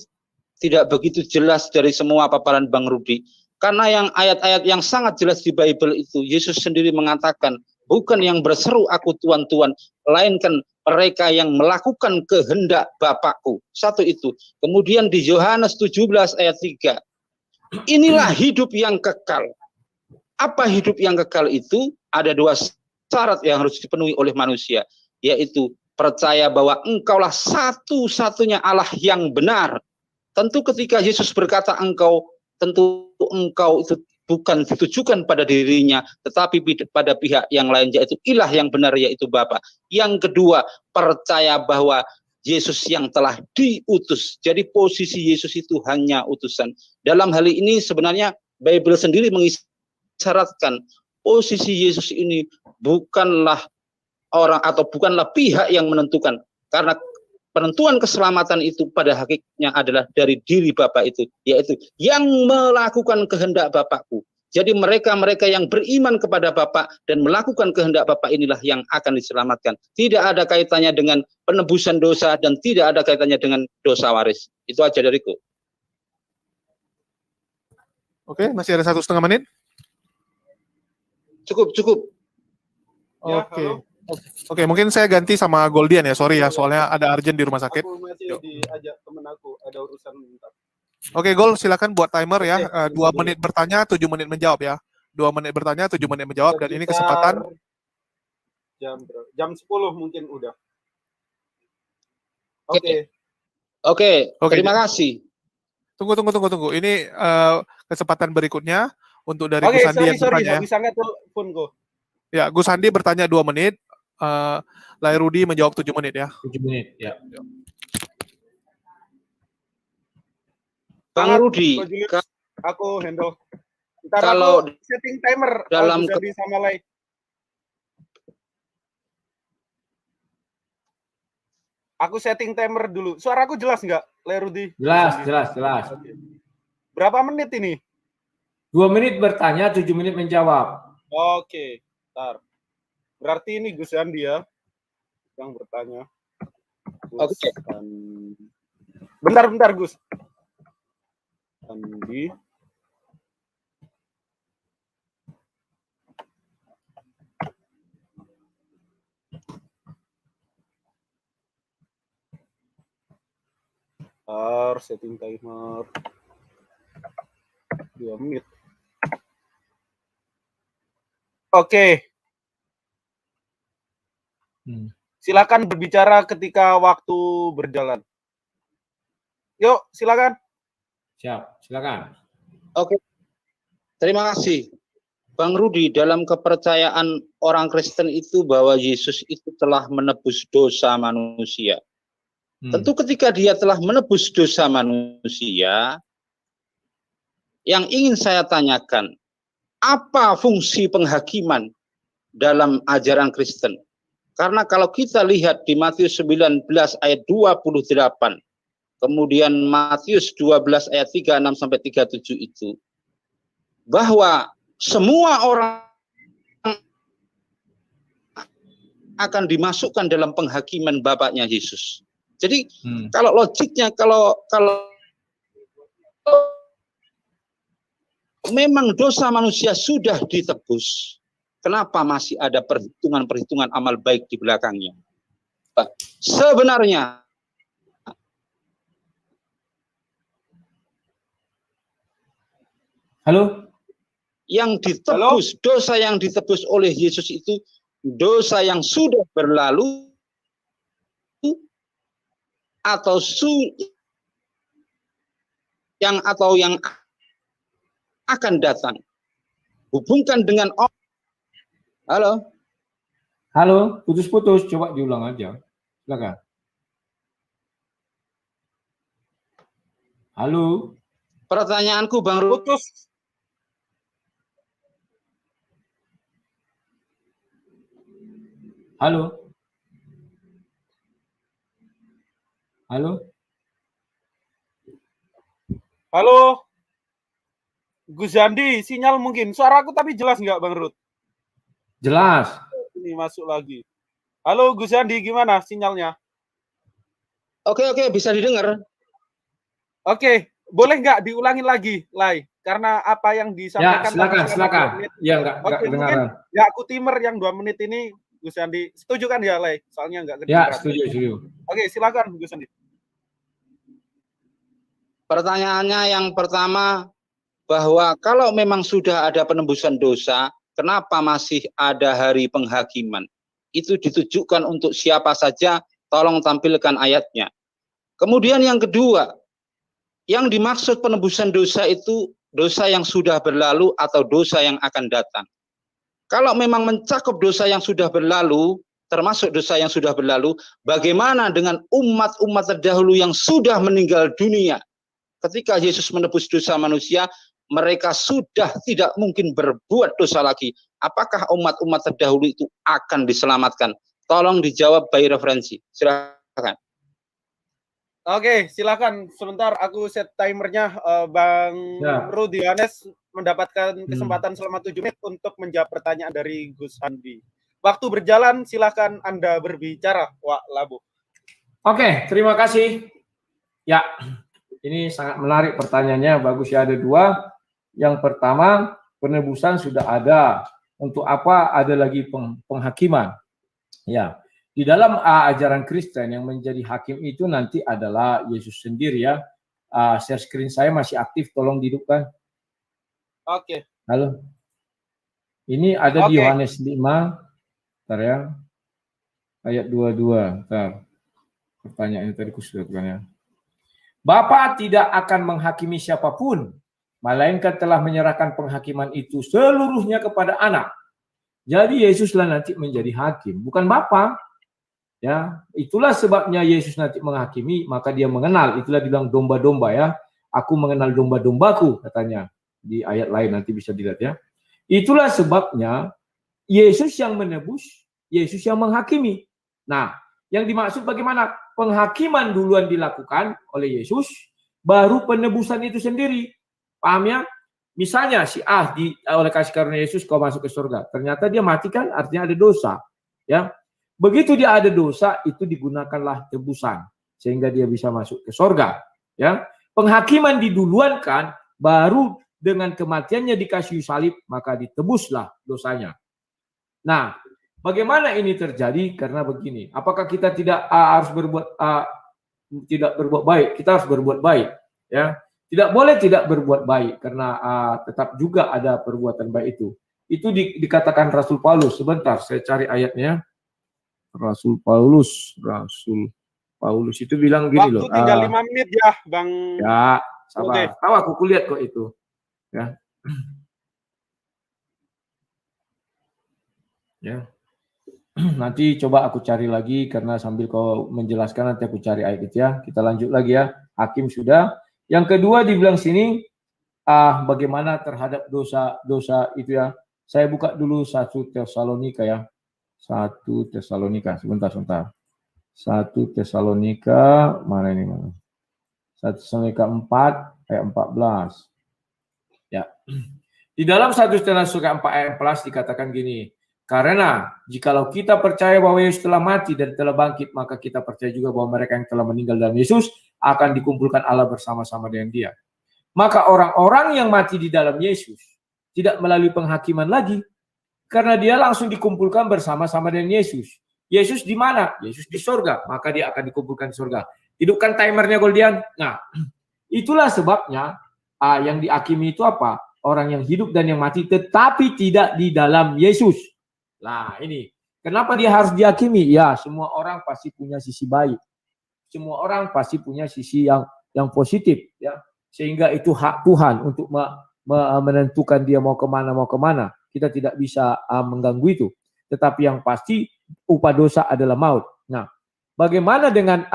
tidak begitu jelas dari semua paparan Bang Rudi. Karena yang ayat-ayat yang sangat jelas di Bible itu, Yesus sendiri mengatakan, bukan yang berseru aku Tuhan, Tuhan, melainkan mereka yang melakukan kehendak Bapakku. Satu itu. Kemudian di Yohanes 17 ayat 3, inilah hidup yang kekal. Apa hidup yang kekal itu? Ada 2 syarat yang harus dipenuhi oleh manusia, yaitu percaya bahwa engkaulah satu-satunya Allah yang benar. Tentu ketika Yesus berkata engkau, tentu engkau itu bukan ditujukan pada dirinya, tetapi pada pihak yang lain, yaitu ilah yang benar, yaitu Bapa. Yang kedua, percaya bahwa Yesus yang telah diutus. Jadi posisi Yesus itu hanya utusan. Dalam hal ini sebenarnya Bible sendiri mengisyaratkan posisi Yesus ini bukanlah orang atau bukanlah pihak yang menentukan, karena penentuan keselamatan itu pada hakikatnya adalah dari diri Bapa itu, yaitu yang melakukan kehendak Bapakku. Jadi mereka-mereka yang beriman kepada Bapa dan melakukan kehendak Bapa inilah yang akan diselamatkan. Tidak ada kaitannya dengan penebusan dosa dan tidak ada kaitannya dengan dosa waris. Itu aja dariku. Oke, masih ada 1,5 menit. Cukup. Ya, Oke. halo. Oke, mungkin saya ganti sama Goldian ya. Sorry ya, soalnya ada urgent di rumah sakit. Aku masih diajak temen aku, ada urusan bentar. Oke, Gol, silakan buat timer ya. Oke, 2 menit bertanya, 7 menit menjawab ya. 2 menit bertanya, 7 menit menjawab, dan ini kesempatan. Jam 10 mungkin udah. Oke. Oke, Oke. terima kasih. Tunggu. Ini kesempatan berikutnya untuk dari Oke, Gus Andi yang bertanya. habis angkat teleponku. Ya, Gus Andi bertanya 2 menit. Lai Rudi menjawab 7 menit ya. 7 menit, ya. Bang Rudi, Aku handle. Ntar kalau aku setting timer dalam sama Lai. Aku setting timer dulu. Suaraku jelas nggak, Lai Rudi? Jelas. Oke. Berapa menit ini? 2 menit bertanya, 7 menit menjawab. Oke, ntar. Berarti ini Gus Andi ya yang bertanya. Oke. Bentar Gus. Andi. Setting timer 2 menit. Oke. Silakan berbicara ketika waktu berjalan. Yuk, silakan. Siap, silakan. Oke. Terima kasih. Bang Rudi, dalam kepercayaan orang Kristen itu bahwa Yesus itu telah menebus dosa manusia. Tentu ketika dia telah menebus dosa manusia, yang ingin saya tanyakan, apa fungsi penghakiman dalam ajaran Kristen? Karena kalau kita lihat di Matius 19 ayat 28, kemudian Matius 12 ayat 36 sampai 37 itu, bahwa semua orang akan dimasukkan dalam penghakiman Bapaknya Yesus. Jadi kalau logiknya, kalau memang dosa manusia sudah ditebus, kenapa masih ada perhitungan-perhitungan amal baik di belakangnya? Sebenarnya Halo? yang ditebus, dosa yang ditebus oleh Yesus itu dosa yang sudah berlalu atau yang akan datang. Hubungkan dengan halo. Halo, putus-putus. Coba diulang aja. Silakan. Halo. Pertanyaanku Bang Ru, Putus. Halo. Halo. Halo. Gus Zandi, sinyal mungkin. Suaraku tapi jelas nggak Bang Rut? Jelas. Ini masuk lagi. Halo Gus Zandi, gimana sinyalnya? Oke, bisa didengar. Oke, boleh nggak diulangin lagi, Lai? Karena apa yang disampaikan. Ya, silakan. Ya, nggak kedengaran. Ya, aku timer yang 2 menit ini, Gus Zandi. Setuju kan ya, Lai? Soalnya nggak Ya, kedengaran. setuju. Oke, silakan Gus Zandi. Pertanyaannya yang pertama, bahwa kalau memang sudah ada penembusan dosa, kenapa masih ada hari penghakiman? Itu ditujukan untuk siapa saja, tolong tampilkan ayatnya. Kemudian yang kedua, yang dimaksud penembusan dosa itu dosa yang sudah berlalu atau dosa yang akan datang. Kalau memang mencakup dosa yang sudah berlalu, termasuk dosa yang sudah berlalu, bagaimana dengan umat-umat terdahulu yang sudah meninggal dunia? Ketika Yesus menebus dosa manusia, mereka sudah tidak mungkin berbuat dosa lagi. Apakah umat-umat terdahulu itu akan diselamatkan? Tolong dijawab by referensi. Silakan. Oke, silakan. Sebentar aku set timernya. Bang Rudi Hanes mendapatkan kesempatan selama 7 menit untuk menjawab pertanyaan dari Gus Andi. Waktu berjalan, silakan Anda berbicara, Wak Labu. Oke, terima kasih. Ya, ini sangat menarik pertanyaannya. Bagus ya, ada 2. Yang pertama, penebusan sudah ada. Untuk apa ada lagi penghakiman? Ya, di dalam ajaran Kristen yang menjadi hakim itu nanti adalah Yesus sendiri ya. Share screen saya masih aktif, tolong dihidupkan. Oke. Halo. Ini ada di Yohanes 5. Bentar ya. Ayat 22. Bentar. Pertanyaannya tadi kusuratkan ya. Bapa tidak akan menghakimi siapapun, melainkan telah menyerahkan penghakiman itu seluruhnya kepada anak. Jadi Yesuslah nanti menjadi hakim, bukan Bapa. Ya, itulah sebabnya Yesus nanti menghakimi, maka dia mengenal. Itulah dibilang domba-domba ya. Aku mengenal domba-dombaku, katanya di ayat lain, nanti bisa dilihat ya. Itulah sebabnya Yesus yang menebus, Yesus yang menghakimi. Nah, yang dimaksud bagaimana? Penghakiman duluan dilakukan oleh Yesus, baru penebusan itu sendiri. Paham ya? Misalnya si A oleh kasih karunia Yesus kau masuk ke surga. Ternyata dia mati kan, artinya ada dosa. Ya, begitu dia ada dosa, itu digunakanlah tebusan sehingga dia bisa masuk ke surga. Ya, penghakiman diduluankan, baru dengan kematiannya di kayu salib maka ditebuslah dosanya. Nah, bagaimana ini terjadi? Karena begini, apakah kita tidak harus tidak berbuat baik? Kita harus berbuat baik, ya. Tidak boleh tidak berbuat baik karena tetap juga ada perbuatan baik itu. Itu dikatakan Rasul Paulus. Sebentar, saya cari ayatnya. Rasul Paulus itu bilang gini loh. Waktu tinggal 5 menit ya, Bang. Ya, sabar. Tahu aku kulihat kok itu. Ya. Ya. Nanti coba aku cari lagi karena sambil kau menjelaskan nanti aku cari ayat itu ya. Kita lanjut lagi ya. Hakim sudah. Yang kedua dibilang sini bagaimana terhadap dosa itu ya. Saya buka dulu 1 Tesalonika ya. 1 Tesalonika sebentar. 1 Tesalonika mana ini mana? 1 Tesalonika 4 ayat 14. Ya. Di dalam 1 Tesalonika 4 ayat 14 dikatakan gini. Karena jikalau kita percaya bahwa Yesus telah mati dan telah bangkit, maka kita percaya juga bahwa mereka yang telah meninggal dalam Yesus akan dikumpulkan Allah bersama-sama dengan Dia. Maka orang-orang yang mati di dalam Yesus tidak melalui penghakiman lagi, Karena dia langsung dikumpulkan bersama-sama dengan Yesus. Yesus di mana? Yesus di surga. Maka dia akan dikumpulkan di surga. Hidupkan timernya Goldian. Nah, itulah sebabnya yang dihakimi itu apa? Orang yang hidup dan yang mati tetapi tidak di dalam Yesus. Nah, ini. Kenapa dia harus dihakimi? Ya, semua orang pasti punya sisi baik. Semua orang pasti punya sisi yang positif, ya. Sehingga itu hak Tuhan untuk menentukan dia mau kemana. Kita tidak bisa mengganggu itu. Tetapi yang pasti upah dosa adalah maut. Nah, bagaimana dengan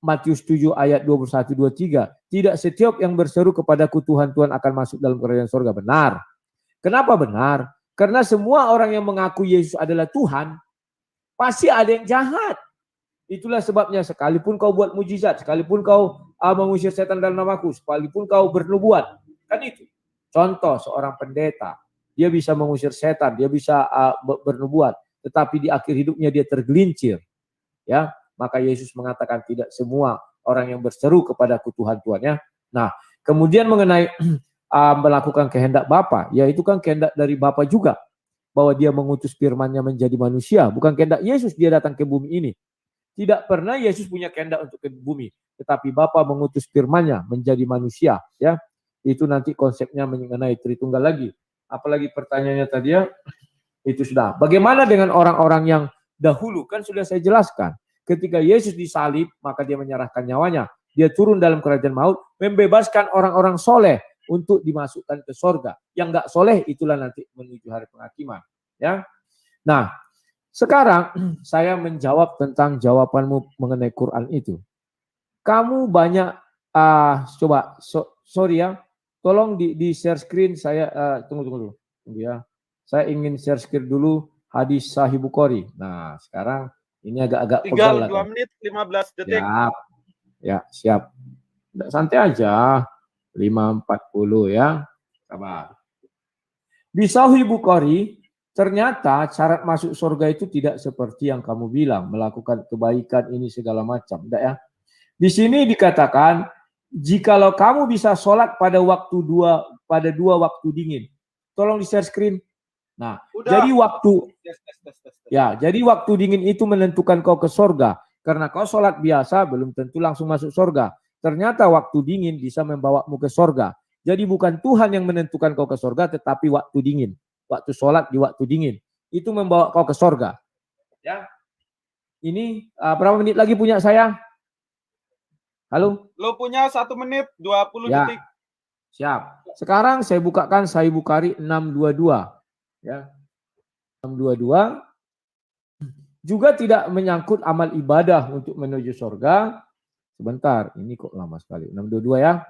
Matius 7 ayat 21-23? Tidak setiap yang berseru kepadaku Tuhan, Tuhan akan masuk dalam kerajaan surga. Benar. Kenapa benar? Karena semua orang yang mengaku Yesus adalah Tuhan, pasti ada yang jahat. Itulah sebabnya sekalipun kau buat mujizat, sekalipun kau mengusir setan dalam namaku, sekalipun kau bernubuat. Kan itu. Contoh seorang pendeta. Dia bisa mengusir setan, dia bisa bernubuat, tetapi di akhir hidupnya dia tergelincir. Ya, maka Yesus mengatakan tidak semua orang yang berseru kepadaku Tuhan, Tuhan, ya. Nah, kemudian mengenai melakukan kehendak Bapa, ya itu kan kehendak dari Bapa juga, bahwa dia mengutus firman-Nya menjadi manusia, bukan kehendak Yesus dia datang ke bumi ini. Tidak pernah Yesus punya kehendak untuk ke bumi, tetapi Bapa mengutus firman-Nya menjadi manusia, ya. Itu nanti konsepnya mengenai Tritunggal lagi. Apalagi pertanyaannya tadi, ya, itu sudah. Bagaimana dengan orang-orang yang dahulu? Kan sudah saya jelaskan. Ketika Yesus disalib, maka dia menyerahkan nyawanya. Dia turun dalam kerajaan maut, membebaskan orang-orang soleh untuk dimasukkan ke sorga. Yang enggak soleh itulah nanti menuju hari penghakiman. Ya. Nah, sekarang saya menjawab tentang jawabanmu mengenai Quran itu. Kamu banyak, sorry ya, tolong di share screen saya, tunggu dulu. Ya. Saya ingin share screen dulu hadis Sahih Bukhari. Nah, sekarang ini agak-agak tinggal 2 menit 15 detik. Siap. Ya, siap. Santai aja. 5.40 ya. Sabar. Di Sahih Bukhari, ternyata syarat masuk surga itu tidak seperti yang kamu bilang, melakukan kebaikan ini segala macam. Tidak ya. Di sini dikatakan, jikalau kamu bisa sholat pada dua waktu dingin. Tolong di share screen. Nah, udah. Jadi waktu ya, jadi waktu dingin itu menentukan kau ke surga. Karena kau sholat biasa belum tentu langsung masuk surga. Ternyata waktu dingin bisa membawamu ke surga. Jadi bukan Tuhan yang menentukan kau ke surga, tetapi waktu dingin. Waktu sholat di waktu dingin. Itu membawa kau ke surga. Ya. Ini berapa menit lagi punya saya? Halo? Lo punya 1 menit 20 ya. detik. Siap. Sekarang saya bukakan Sahih Bukhari 622. Ya. 622 juga tidak menyangkut amal ibadah untuk menuju surga. Sebentar, ini kok lama sekali. 622 ya.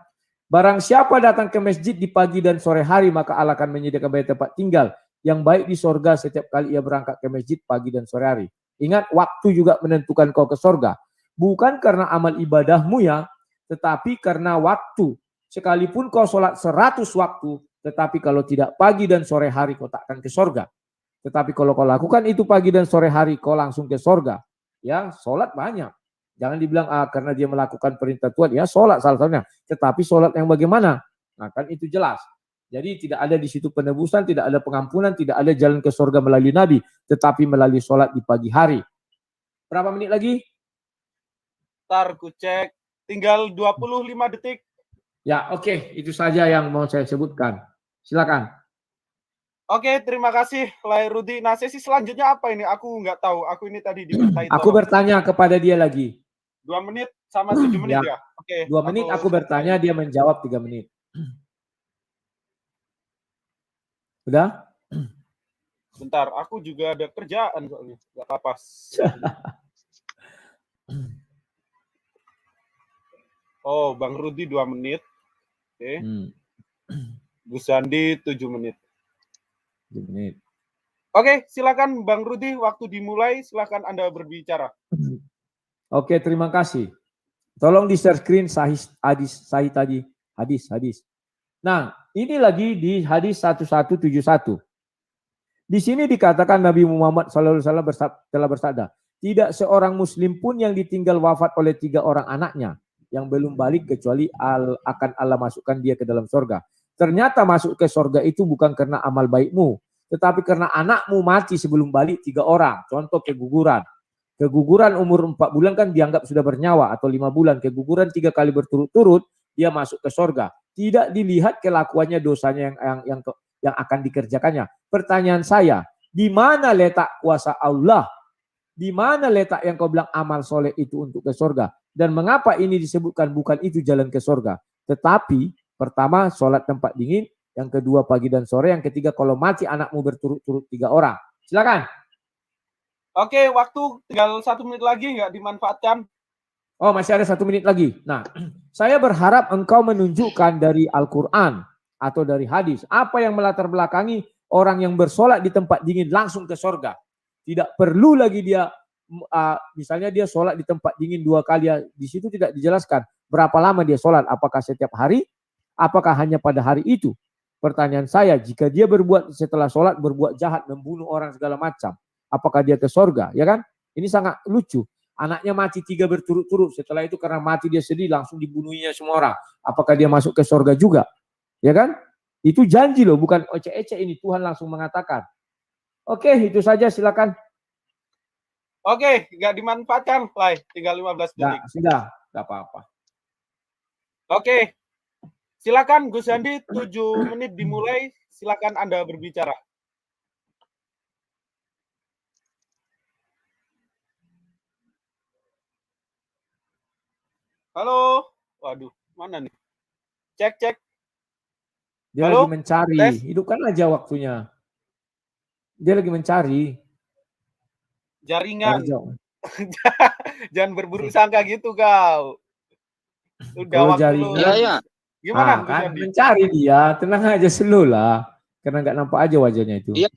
Barang siapa datang ke masjid di pagi dan sore hari, maka Allah akan menyediakan banyak tempat tinggal yang baik di surga setiap kali ia berangkat ke masjid pagi dan sore hari. Ingat, waktu juga menentukan kau ke surga. Bukan karena amal ibadahmu ya, tetapi karena waktu. Sekalipun kau sholat 100 waktu, tetapi kalau tidak pagi dan sore hari kau tak akan ke surga. Tetapi kalau kau lakukan itu pagi dan sore hari, kau langsung ke surga. Ya, sholat banyak. Jangan dibilang karena dia melakukan perintah Tuhan, ya sholat salah satunya. Tetapi sholat yang bagaimana? Nah kan itu jelas. Jadi tidak ada di situ penebusan, tidak ada pengampunan, tidak ada jalan ke surga melalui Nabi, tetapi melalui sholat di pagi hari. Berapa menit lagi? Ntar ku cek. Tinggal 25 detik. Ya, oke. Itu saja yang mau saya sebutkan. Silakan. Oke, terima kasih, Lai Rudi. Nah, sesi selanjutnya apa ini? Aku nggak tahu. Aku ini tadi diminta itu. Aku bertanya kepada dia lagi. 2 menit sama 7 menit ya? Oke. 2 menit aku bertanya, dia menjawab 3 menit. Udah? Bentar, aku juga ada kerjaan soalnya. Nggak apa-apa. Oh, Bang Rudi 2 menit. Oke. Bu Sandi 7 menit. 7 menit. Oke, silakan Bang Rudi, waktu dimulai, silakan Anda berbicara. Oke, terima kasih. Tolong di share screen hadis tadi. Nah, ini lagi di hadis 1171. Di sini dikatakan Nabi Muhammad SAW telah bersabda, tidak seorang muslim pun yang ditinggal wafat oleh 3 orang anaknya yang belum balik kecuali akan Allah masukkan dia ke dalam surga. Ternyata masuk ke surga itu bukan karena amal baikmu, Tetapi karena anakmu mati sebelum balik 3 orang, contoh keguguran. Keguguran umur 4 bulan kan dianggap sudah bernyawa, atau 5 bulan. Keguguran 3 kali berturut-turut, dia masuk ke sorga. Tidak dilihat kelakuannya, dosanya yang akan dikerjakannya. Pertanyaan saya, di mana letak kuasa Allah? Di mana letak yang kau bilang amal soleh itu untuk ke sorga? Dan mengapa ini disebutkan bukan itu jalan ke sorga? Tetapi pertama sholat tempat dingin, yang kedua pagi dan sore, yang ketiga kalau mati anakmu berturut-turut 3 orang. Silakan. Oke, waktu tinggal 1 menit lagi, nggak dimanfaatkan. Oh, masih ada 1 menit lagi. Nah, saya berharap engkau menunjukkan dari Al-Quran atau dari hadis apa yang melatar belakangi orang yang bersolat di tempat dingin langsung ke sorga. Tidak perlu lagi dia, misalnya dia sholat di tempat dingin 2 kali, di situ tidak dijelaskan berapa lama dia sholat, apakah setiap hari, apakah hanya pada hari itu. Pertanyaan saya, jika dia berbuat setelah sholat, berbuat jahat, membunuh orang segala macam, apakah dia ke sorga, ya kan? Ini sangat lucu. Anaknya mati 3 berturut-turut, setelah itu karena mati dia sedih, langsung dibunuhnya semua orang. Apakah dia masuk ke sorga juga? Ya kan? Itu janji loh, bukan ecek-ecek ini. Tuhan langsung mengatakan. Oke, itu saja, silakan. Oke, nggak dimanfaatkan, Lai. Tinggal 15 detik. Sudah, nggak apa-apa. Oke, silakan Gus Handi, 7 menit dimulai. Silakan Anda berbicara. Halo, waduh, mana nih? Cek. Dia Halo? lagi mencari, Tes? hidupkan aja waktunya. Dia lagi mencari. Jaringan. Jangan berburuk sangka gitu kau. Udah waktu lu. Iya. Gimana Gus kan Handi? mencari dia, tenang aja, slow lah. Karena nggak nampak aja wajahnya itu. Iya.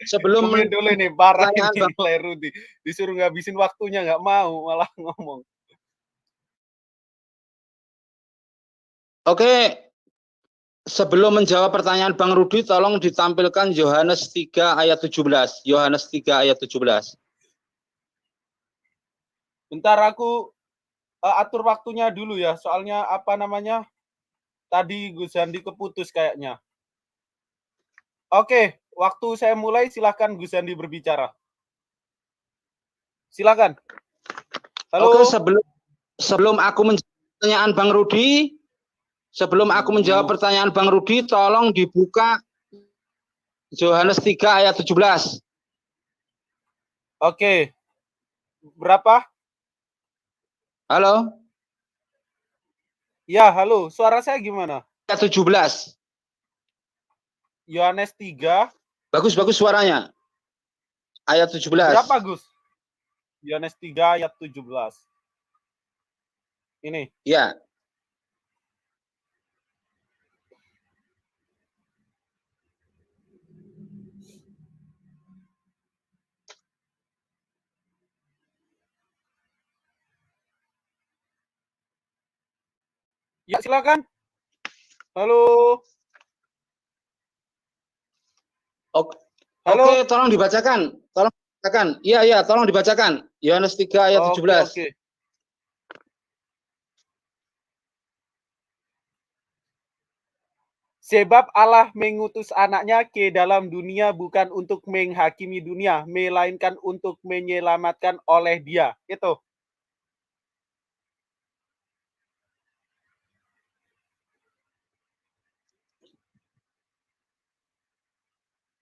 Sebelum dulu nih, parah ini Leru disuruh ngabisin waktunya, nggak mau, malah ngomong. Oke, sebelum menjawab pertanyaan Bang Rudi, tolong ditampilkan Yohanes 3 ayat 17. Yohanes 3 ayat 17. Bentar aku atur waktunya dulu ya, soalnya apa namanya? Tadi Gus Handi keputus kayaknya. Oke, waktu saya mulai, silakan Gus Handi berbicara. Silakan. Halo. Oke, sebelum aku menjawab pertanyaan Bang Rudi, tolong dibuka Yohanes 3 ayat 17. Oke. Berapa? Halo? Ya, halo. Suara saya gimana? Ayat 17. Yohanes 3. Bagus suaranya. Ayat 17. Berapa, Gus? Yohanes 3 ayat 17. Ini. Ya. Ya, silakan. Halo. Oke, halo. Oke, tolong dibacakan. Iya, tolong dibacakan. Yohanes 3 ayat 17. Oke. Sebab Allah mengutus anaknya ke dalam dunia bukan untuk menghakimi dunia, melainkan untuk menyelamatkan oleh dia. Itu.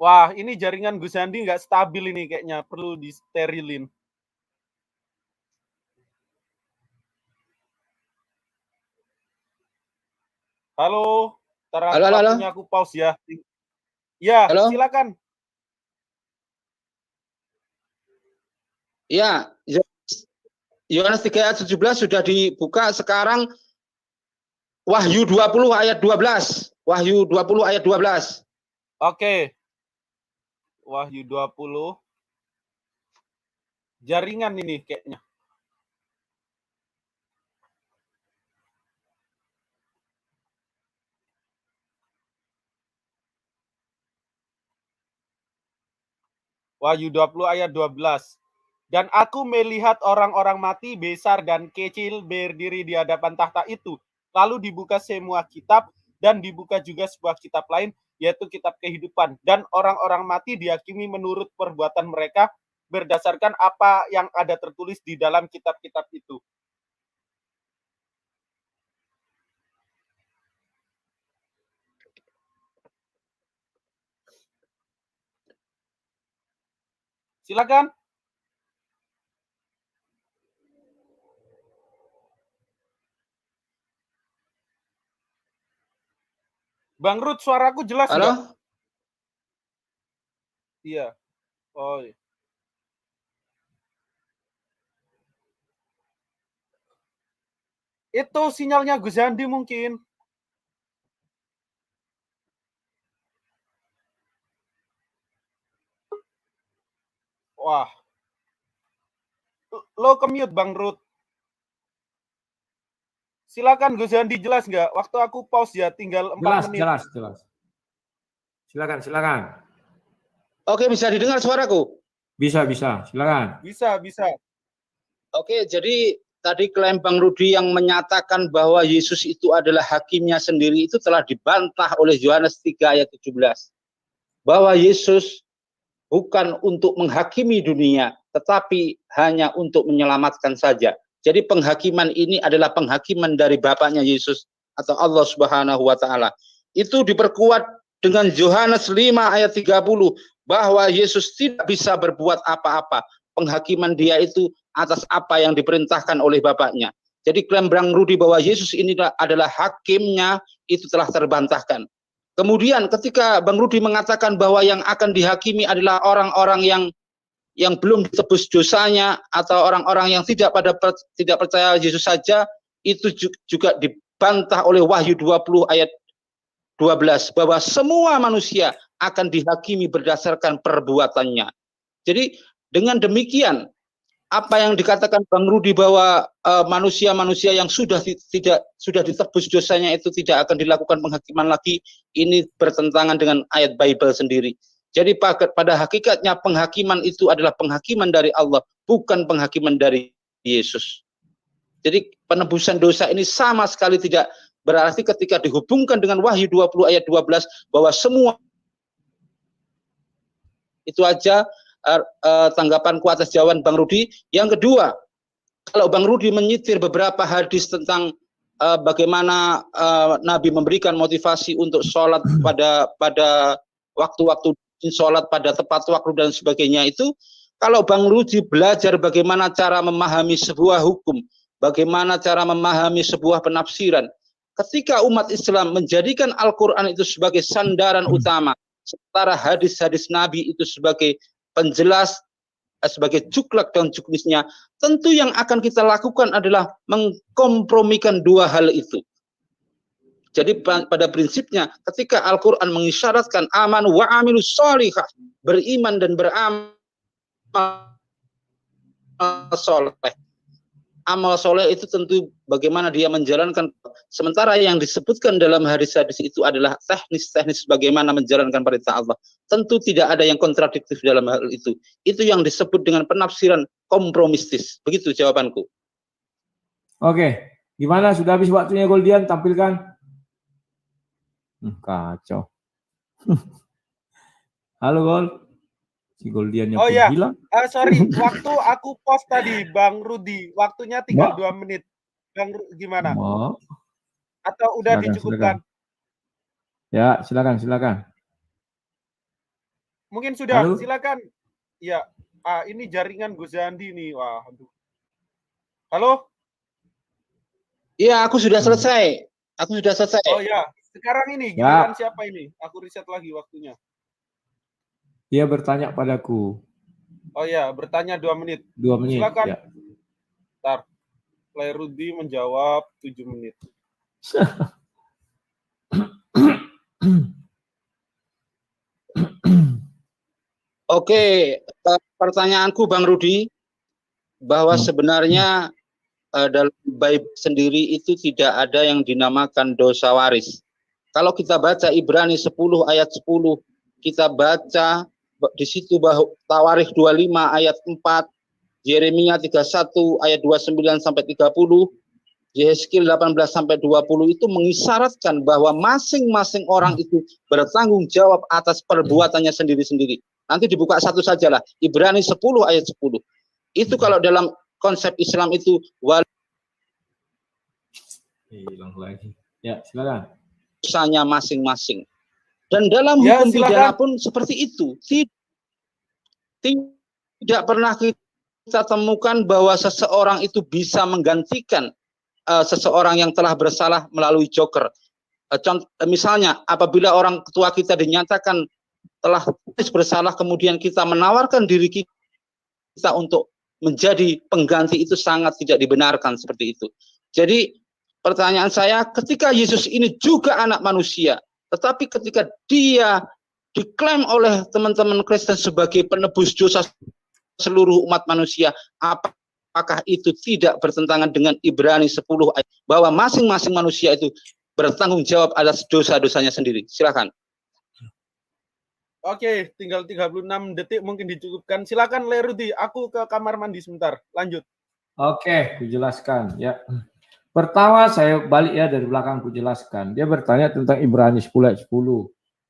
Wah, ini jaringan Gus Handi nggak stabil ini kayaknya. Perlu disterilin. Halo. Waktunya aku pause ya. Ya, halo? Silakan. Ya, Yohanes 3 ayat 17 sudah dibuka. Sekarang Wahyu 20 ayat 12. Wahyu 20 ayat 12. Oke. Wahyu 20. Jaringan ini kayaknya. Wahyu 20 ayat 12. Dan aku melihat orang-orang mati besar dan kecil berdiri di hadapan tahta itu. Lalu dibuka semua kitab dan dibuka juga sebuah kitab lain, yaitu kitab kehidupan. Dan orang-orang mati dihakimi menurut perbuatan mereka berdasarkan apa yang ada tertulis di dalam kitab-kitab itu. Silakan. Bang Ruth, suaraku jelas Halo? nggak? Iya. Oh, iya. Itu sinyalnya Gus Handi mungkin. Wah. Lo ke-mute, Bang Ruth. Silakan Gus Handi, jelas nggak? Waktu aku pause ya, tinggal 4 menit. Jelas. Silakan. Oke, bisa didengar suaraku? Bisa, silakan. Bisa. Oke, jadi tadi klaim Bang Rudi yang menyatakan bahwa Yesus itu adalah hakimnya sendiri itu telah dibantah oleh Yohanes 3 ayat 17. Bahwa Yesus bukan untuk menghakimi dunia, tetapi hanya untuk menyelamatkan saja. Jadi penghakiman ini adalah penghakiman dari Bapaknya Yesus atau Allah Subhanahu wa taala. Itu diperkuat dengan Yohanes 5 ayat 30 bahwa Yesus tidak bisa berbuat apa-apa. Penghakiman dia itu atas apa yang diperintahkan oleh Bapaknya. Jadi klaim Bang Rudi bahwa Yesus ini adalah hakimnya itu telah terbantahkan. Kemudian ketika Bang Rudi mengatakan bahwa yang akan dihakimi adalah orang-orang yang belum ditebus dosanya atau orang-orang yang tidak percaya Yesus saja, itu juga dibantah oleh Wahyu 20 ayat 12 bahwa semua manusia akan dihakimi berdasarkan perbuatannya. Jadi dengan demikian apa yang dikatakan Bang Rudi bahwa manusia-manusia yang sudah ditebus dosanya itu tidak akan dilakukan penghakiman lagi, ini bertentangan dengan ayat Bible sendiri. Jadi pada hakikatnya penghakiman itu adalah penghakiman dari Allah, bukan penghakiman dari Yesus. Jadi penebusan dosa ini sama sekali tidak berarti ketika dihubungkan dengan Wahyu 20 ayat 12 bahwa semua itu aja tanggapanku atas jawaban Bang Rudi. Yang kedua, kalau Bang Rudi menyitir beberapa hadis tentang bagaimana Nabi memberikan motivasi untuk sholat pada waktu-waktu sholat pada tepat waktu dan sebagainya itu, kalau Bang Rudi belajar bagaimana cara memahami sebuah hukum, bagaimana cara memahami sebuah penafsiran, ketika umat Islam menjadikan Al-Quran itu sebagai sandaran utama, sementara hadis-hadis Nabi itu sebagai penjelas, sebagai juklak dan juknisnya, tentu yang akan kita lakukan adalah mengkompromikan dua hal itu. Jadi pada prinsipnya ketika Al-Quran mengisyaratkan aman wa amilus sholihah, beriman dan beramal soleh. Amal soleh itu tentu bagaimana dia menjalankan. Sementara yang disebutkan dalam hadis-hadis itu adalah teknis-teknis bagaimana menjalankan perintah Allah. Tentu tidak ada yang kontradiktif dalam hal itu. Itu yang disebut dengan penafsiran kompromistis. Begitu jawabanku. Oke, gimana? Sudah habis waktunya Goldian, tampilkan. Kacau. Halo Gol. Si Goldiannya Oh ya, hilang. Sorry, waktu aku post tadi Bang Rudi, waktunya tinggal 2 menit. Bang gimana? Atau udah dicukupkan? Ya, silakan. Mungkin sudah. Halo? Silakan. Ya, ini jaringan Gus Handi nih. Wah, aduh. Halo? Iya, aku sudah selesai. Oh ya, sekarang ini giliran siapa ini? Aku riset lagi waktunya. Dia bertanya padaku. Oh ya, bertanya 2 menit. 2 menit. Silakan. Ya. Ntar. Play Rudi menjawab 7 menit. Oke, pertanyaanku Bang Rudi, bahwa sebenarnya dalam Bible sendiri itu tidak ada yang dinamakan dosa waris. Kalau kita baca Ibrani 10 ayat 10, kita baca di situ bahwa Tawarikh 25 ayat 4, Yeremia 31 ayat 29 sampai 30, Yehezkiel 18 sampai 20 itu mengisyaratkan bahwa masing-masing orang itu bertanggung jawab atas perbuatannya sendiri-sendiri. Nanti dibuka satu sajalah, Ibrani 10 ayat 10. Itu kalau dalam konsep Islam itu hilang lagi. Ya, silakan. dosanya masing-masing. Dan dalam Ya, hukum silakan. pidana pun seperti itu. Tidak pernah kita temukan bahwa seseorang itu bisa menggantikan seseorang yang telah bersalah melalui joker. Misalnya apabila orang tua kita dinyatakan telah bersalah, kemudian kita menawarkan diri kita untuk menjadi pengganti, itu sangat tidak dibenarkan seperti itu. Jadi pertanyaan saya, ketika Yesus ini juga anak manusia, tetapi ketika dia diklaim oleh teman-teman Kristen sebagai penebus dosa seluruh umat manusia, apakah itu tidak bertentangan dengan Ibrani 10 ayat bahwa masing-masing manusia itu bertanggung jawab atas dosa-dosanya sendiri? Silakan. Oke, tinggal 36 detik mungkin dicukupkan. Silakan Le Rudi, aku ke kamar mandi sebentar. Lanjut. Oke, kujelaskan ya. Pertama saya balik ya dari belakang kujelaskan. Dia bertanya tentang Ibrani 10 ayat 10.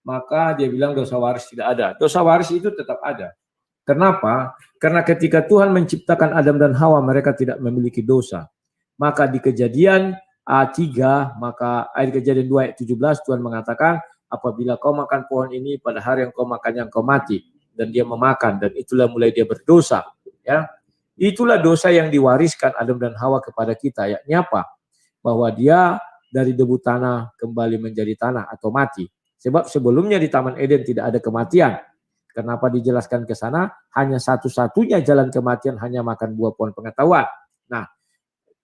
Maka dia bilang dosa waris tidak ada. Dosa waris itu tetap ada. Kenapa? Karena ketika Tuhan menciptakan Adam dan Hawa, mereka tidak memiliki dosa. Maka di Kejadian 3, maka ayat Kejadian 2 ayat 17 Tuhan mengatakan, apabila kau makan pohon ini pada hari yang kau makannya kau mati. Dan dia memakan, dan itulah mulai dia berdosa. Ya, itulah dosa yang diwariskan Adam dan Hawa kepada kita. Yakni apa? Bahwa dia dari debu tanah kembali menjadi tanah atau mati. Sebab sebelumnya di Taman Eden tidak ada kematian. Kenapa dijelaskan ke sana? Hanya satu-satunya jalan kematian hanya makan buah pohon pengetahuan. Nah,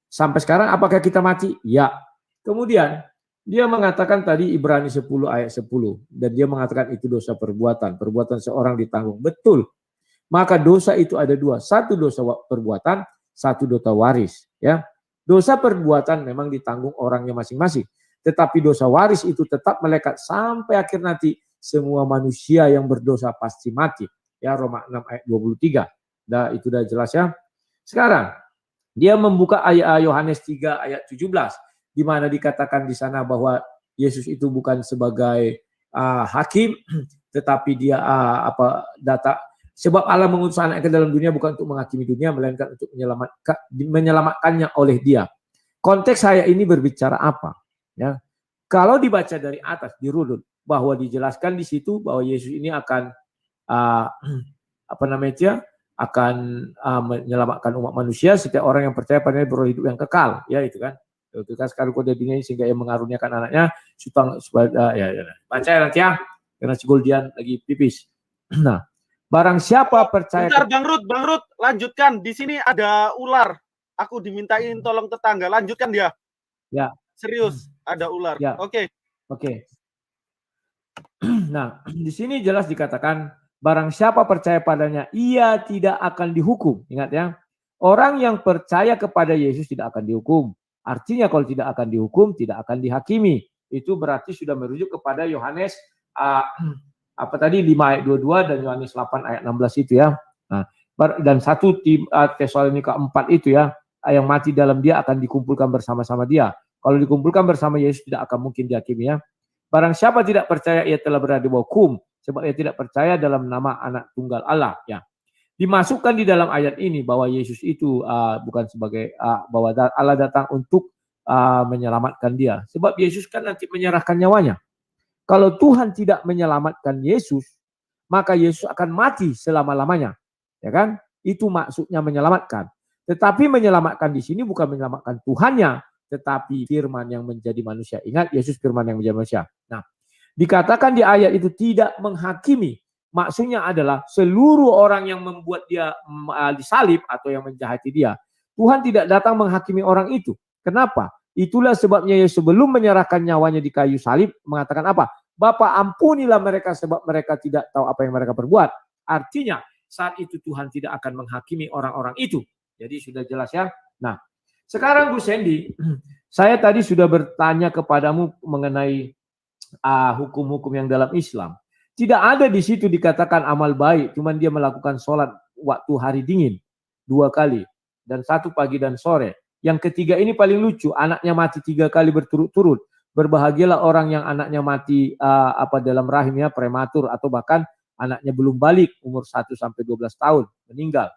sampai sekarang apakah kita mati? Ya. Kemudian dia mengatakan tadi Ibrani 10 ayat 10. Dan dia mengatakan itu dosa perbuatan. Perbuatan seorang ditanggung. Betul. Maka dosa itu ada dua. Satu dosa perbuatan, satu dosa waris. Ya, dosa perbuatan memang ditanggung orangnya masing-masing. Tetapi dosa waris itu tetap melekat sampai akhir nanti. Semua manusia yang berdosa pasti mati. Ya, Roma 6 ayat 23. Itu udah jelas ya. Sekarang dia membuka ayat Yohanes 3 ayat 17 di mana dikatakan di sana bahwa Yesus itu bukan sebagai hakim, tetapi dia sebab Allah mengutus anak ke dalam dunia bukan untuk menghakimi dunia, melainkan untuk menyelamatkannya oleh dia. Konteks saya ini berbicara apa? Ya, kalau dibaca dari atas dirunut bahwa dijelaskan di situ bahwa Yesus ini akan akan menyelamatkan umat manusia, setiap orang yang percaya padanya beroleh hidup yang kekal, ya itu kan. Itu kan sekarang kode dunia sehingga ia mengaruniakan anaknya baca ya nanti ya, karena si Goldian lagi pipis. Nah, barang siapa percaya. Bentar, Bang Rud, lanjutkan. Di sini ada ular. Aku dimintain tolong tetangga. Lanjutkan dia. Ya. Serius, ada ular. Ya. Oke. Nah, di sini jelas dikatakan barang siapa percaya padanya, ia tidak akan dihukum. Ingat ya, orang yang percaya kepada Yesus tidak akan dihukum. Artinya kalau tidak akan dihukum, tidak akan dihakimi. Itu berarti sudah merujuk kepada Yohanes 5 ayat 22 dan Yohanes 8 ayat 16 itu ya. Nah, dan 1 Tesalonika 4 itu ya, yang mati dalam dia akan dikumpulkan bersama-sama dia. Kalau dikumpulkan bersama Yesus tidak akan mungkin dihakimi ya. Barang siapa tidak percaya ia telah berada di bawah hukum sebab ia tidak percaya dalam nama anak tunggal Allah ya. Dimasukkan di dalam ayat ini bahwa Yesus itu bukan sebagai bahwa Allah datang untuk menyelamatkan dia. Sebab Yesus kan nanti menyerahkan nyawanya. Kalau Tuhan tidak menyelamatkan Yesus, maka Yesus akan mati selama-lamanya. Ya kan? Itu maksudnya menyelamatkan. Tetapi menyelamatkan di sini bukan menyelamatkan Tuhannya, tetapi firman yang menjadi manusia. Ingat, Yesus firman yang menjadi manusia. Nah, dikatakan di ayat itu tidak menghakimi. Maksudnya adalah seluruh orang yang membuat dia disalib atau yang menjahati dia. Tuhan tidak datang menghakimi orang itu. Kenapa? Itulah sebabnya Yesus sebelum menyerahkan nyawanya di kayu salib mengatakan apa? Bapa, ampunilah mereka sebab mereka tidak tahu apa yang mereka perbuat. Artinya saat itu Tuhan tidak akan menghakimi orang-orang itu. Jadi sudah jelas ya. Nah, sekarang Bu Sandy, saya tadi sudah bertanya kepadamu mengenai hukum-hukum yang dalam Islam. Tidak ada di situ dikatakan amal baik, cuman dia melakukan sholat waktu hari dingin 2 kali dan 1 pagi dan sore. Yang ketiga ini paling lucu, anaknya mati 3 kali berturut-turut. Berbahagialah orang yang anaknya mati dalam rahimnya prematur atau bahkan anaknya belum balik umur 1 sampai 12 tahun meninggal.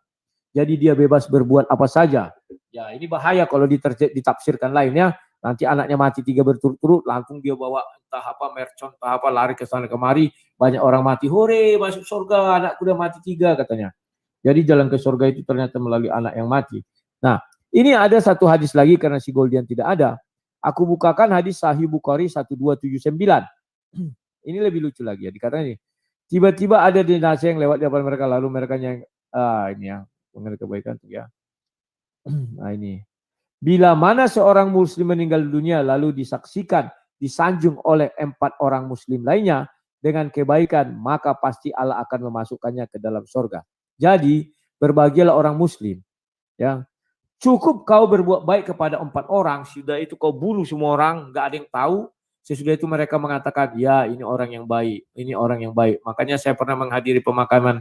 Jadi dia bebas berbuat apa saja. Ya ini bahaya kalau ditafsirkan lainnya. Nanti anaknya mati 3 berturut-turut, langsung dia bawa entah apa mercon, entah apa lari ke sana kemari. Banyak orang mati, hore masuk surga, anakku udah mati 3 katanya. Jadi jalan ke surga itu ternyata melalui anak yang mati. Nah, ini ada satu hadis lagi karena si Goldian tidak ada. Aku bukakan hadis Sahih Bukhari 1279. Ini lebih lucu lagi ya. Dikatakan ini, tiba-tiba ada jenazah yang lewat di depan mereka, lalu mereka yang ini ya, mengenai kebaikan tuh ya. Nah ini. Bila mana seorang muslim meninggal dunia lalu disaksikan, disanjung oleh 4 orang muslim lainnya dengan kebaikan, maka pasti Allah akan memasukkannya ke dalam surga. Jadi, berbahagialah orang muslim. Ya. Cukup kau berbuat baik kepada 4 orang, sudah itu kau bunuh semua orang, nggak ada yang tahu. Sesudah itu mereka mengatakan, ya ini orang yang baik, ini orang yang baik. Makanya saya pernah menghadiri pemakaman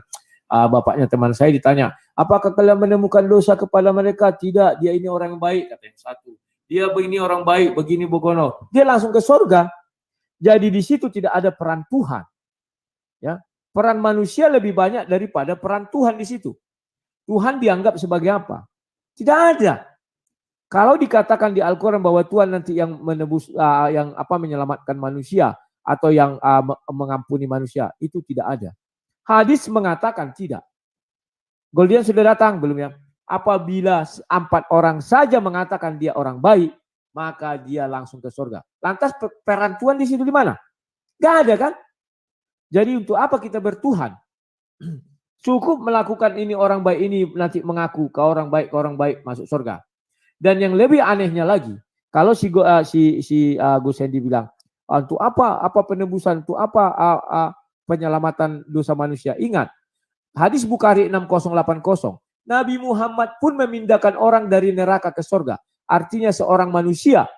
bapaknya teman saya, ditanya, apakah kalian menemukan dosa kepada mereka? Tidak, dia ini orang yang baik, kata yang satu. Dia begini orang baik, begini begono. Dia langsung ke surga. Jadi di situ tidak ada peran Tuhan. Ya, peran manusia lebih banyak daripada peran Tuhan di situ. Tuhan dianggap sebagai apa? Tidak ada. Kalau dikatakan di Al-Quran bahwa Tuhan nanti yang menebus, menyelamatkan manusia atau yang mengampuni manusia, itu tidak ada. Hadis mengatakan tidak. Goldian sudah datang belum ya? Apabila 4 orang saja mengatakan dia orang baik, maka dia langsung ke surga. Lantas peran Tuhan di situ di mana? Gak ada kan? Jadi untuk apa kita bertuhan? Cukup melakukan ini orang baik ini nanti mengaku kau orang baik masuk surga. Dan yang lebih anehnya lagi, kalau si Gus Hendy bilang, untuk apa penebusan, untuk apa penyelamatan dosa manusia? Ingat, hadis Bukhari 6080, Nabi Muhammad pun memindahkan orang dari neraka ke surga. Artinya seorang manusia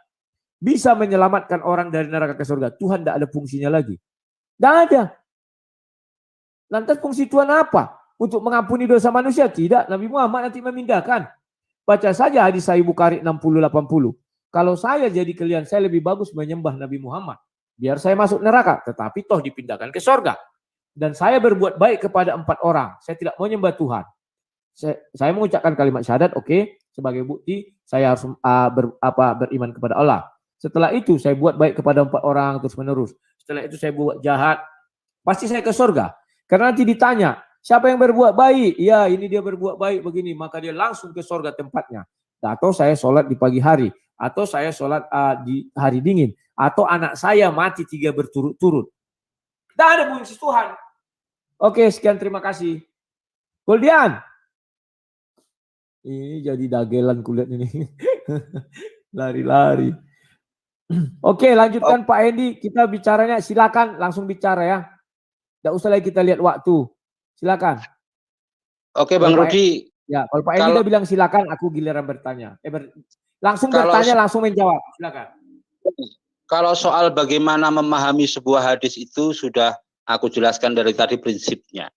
bisa menyelamatkan orang dari neraka ke surga. Tuhan tidak ada fungsinya lagi. Tidak ada. Lantas fungsi Tuhan apa? Untuk mengampuni dosa manusia? Tidak. Nabi Muhammad nanti memindahkan. Baca saja hadis Sahih Bukhari 6080. Kalau saya jadi kalian, saya lebih bagus menyembah Nabi Muhammad. Biar saya masuk neraka. Tetapi toh dipindahkan ke surga. Dan saya berbuat baik kepada 4 orang. Saya tidak mau menyembah Tuhan. Saya mengucapkan kalimat syahadat, oke. Sebagai bukti, saya harus beriman kepada Allah. Setelah itu, saya buat baik kepada 4 orang terus menerus. Setelah itu, saya buat jahat. Pasti saya ke surga. Karena nanti ditanya, siapa yang berbuat baik? Ya, ini dia berbuat baik begini. Maka dia langsung ke surga tempatnya. Atau saya sholat di pagi hari. Atau saya sholat di hari dingin. Atau anak saya mati 3 berturut-turut. Tidak ada fungsi Tuhan. Oke, sekian terima kasih. Goldian. Ini jadi dagelan kulihat ini. Lari-lari. Oke, lanjutkan Pak Hendy. Kita bicaranya, silakan langsung bicara ya. Tidak usah lagi kita lihat waktu. Silakan. Oke, Bang Rudi. Ya, kalau Pak Hendy udah bilang silakan, aku giliran bertanya. Langsung bertanya, langsung menjawab. Silakan. Kalau soal bagaimana memahami sebuah hadis itu sudah aku jelaskan dari tadi prinsipnya.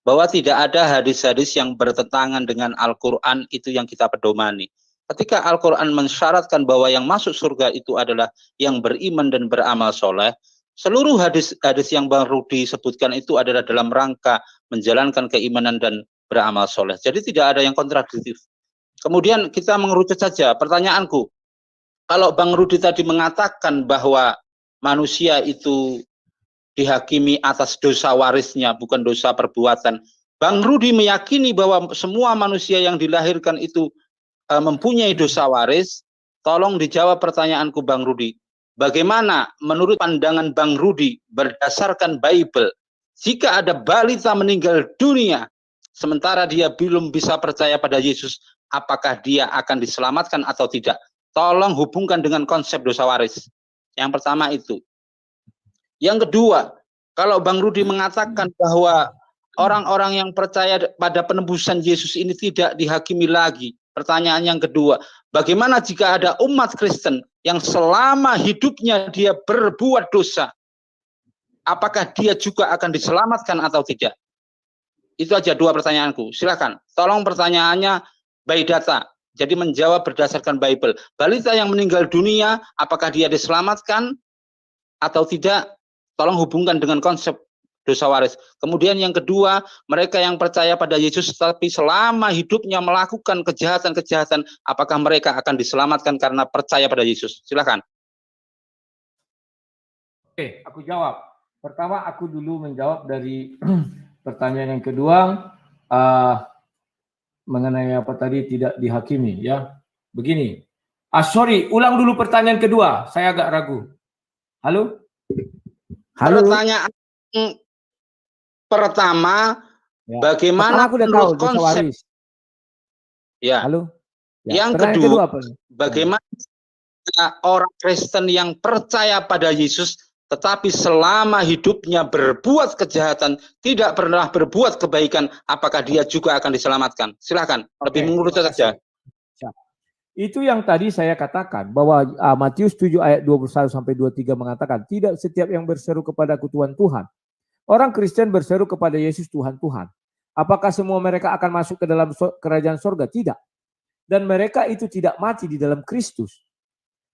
Bahwa tidak ada hadis-hadis yang bertentangan dengan Al-Quran itu yang kita pedomani. Ketika Al-Quran mensyaratkan bahwa yang masuk surga itu adalah yang beriman dan beramal soleh, seluruh hadis-hadis yang Bang Rudi sebutkan itu adalah dalam rangka menjalankan keimanan dan beramal soleh. Jadi tidak ada yang kontradiktif. Kemudian kita mengerucut saja pertanyaanku. Kalau Bang Rudi tadi mengatakan bahwa manusia itu dihakimi atas dosa warisnya, bukan dosa perbuatan. Bang Rudi meyakini bahwa semua manusia yang dilahirkan itu mempunyai dosa waris. Tolong dijawab pertanyaanku Bang Rudi. Bagaimana menurut pandangan Bang Rudi berdasarkan Bible, jika ada balita meninggal dunia, sementara dia belum bisa percaya pada Yesus, apakah dia akan diselamatkan atau tidak? Tolong hubungkan dengan konsep dosa waris. Yang pertama itu. Yang kedua, kalau Bang Rudi mengatakan bahwa orang-orang yang percaya pada penebusan Yesus ini tidak dihakimi lagi. Pertanyaan yang kedua, bagaimana jika ada umat Kristen yang selama hidupnya dia berbuat dosa? Apakah dia juga akan diselamatkan atau tidak? Itu aja 2 pertanyaanku. Silakan. Tolong pertanyaannya by data. Jadi menjawab berdasarkan Bible. Balita yang meninggal dunia, apakah dia diselamatkan atau tidak? Tolong hubungkan dengan konsep dosa waris. Kemudian yang kedua, mereka yang percaya pada Yesus tapi selama hidupnya melakukan kejahatan-kejahatan, apakah mereka akan diselamatkan karena percaya pada Yesus? Silakan. Oke, aku jawab. Pertama, aku dulu menjawab dari pertanyaan yang kedua, mengenai apa tadi tidak dihakimi, ya. Begini. Sorry, ulang dulu pertanyaan kedua. Saya agak ragu. Halo? Halo? Pertanyaan pertama, Ya. bagaimana aku udah tahu, menurut dosa konsep? waris. Ya. Halo? Ya. Yang Pertanyaan kedua, apa? bagaimana orang Kristen yang percaya pada Yesus tetapi selama hidupnya berbuat kejahatan, tidak pernah berbuat kebaikan, apakah dia juga akan diselamatkan? Silakan, lebih mengurut saja. Itu yang tadi saya katakan, bahwa Matius 7 ayat 21 sampai 23 mengatakan, tidak setiap yang berseru kepadaku Tuhan, Tuhan. Orang Kristen berseru kepada Yesus Tuhan, Tuhan. Apakah semua mereka akan masuk ke dalam kerajaan surga? Tidak. Dan mereka itu tidak mati di dalam Kristus.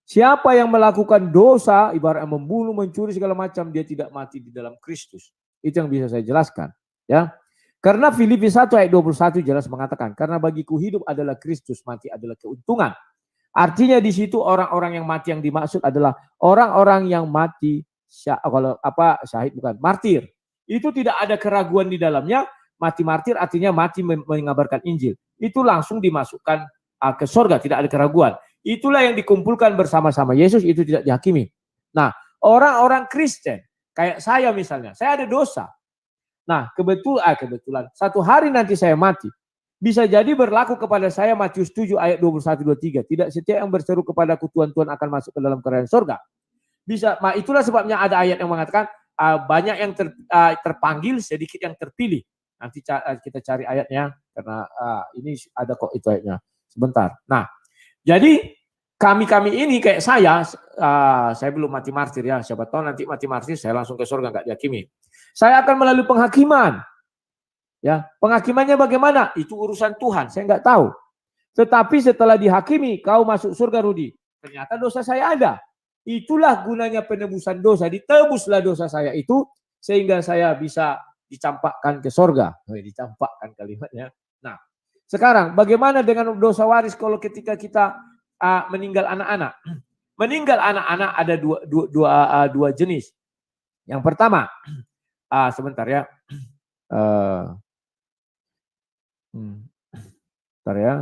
Siapa yang melakukan dosa, ibarat membunuh, mencuri segala macam, dia tidak mati di dalam Kristus. Itu yang bisa saya jelaskan, ya. Karena Filipi 1 ayat 21 jelas mengatakan, karena bagiku hidup adalah Kristus, mati adalah keuntungan. Artinya di situ orang-orang yang mati yang dimaksud adalah orang-orang yang mati syahid bukan martir. Itu tidak ada keraguan di dalamnya. Mati martir artinya mati mengabarkan Injil. Itu langsung dimasukkan ke surga, tidak ada keraguan. Itulah yang dikumpulkan bersama-sama Yesus, itu tidak dihakimi. Nah, orang-orang Kristen kayak saya misalnya, saya ada dosa. Nah, kebetulan satu hari nanti saya mati. Bisa jadi berlaku kepada saya Matius 7 ayat 21-23. Tidak setiap yang berseru kepadaku Tuhan, Tuhan akan masuk ke dalam kerajaan surga. Bisa, itulah sebabnya ada ayat yang mengatakan banyak yang terpanggil, sedikit yang terpilih. Nanti kita cari ayatnya karena ini ada kok itu ayatnya. Sebentar. Nah, jadi kami ini kayak saya belum mati martir ya. Siapa tahu nanti mati martir saya langsung ke surga, nggak dihakimi. Saya akan melalui penghakiman. Ya, penghakimannya bagaimana? Itu urusan Tuhan, saya nggak tahu. Tetapi setelah dihakimi, kau masuk surga Rudi. Ternyata dosa saya ada. Itulah gunanya penebusan dosa. Ditebuslah dosa saya itu sehingga saya bisa dicampakkan ke surga. Dicampakkan kalimatnya. Nah, sekarang bagaimana dengan dosa waris kalau ketika kita meninggal anak-anak? Meninggal anak-anak ada dua jenis. Yang pertama, sebentar ya. Bentar ya.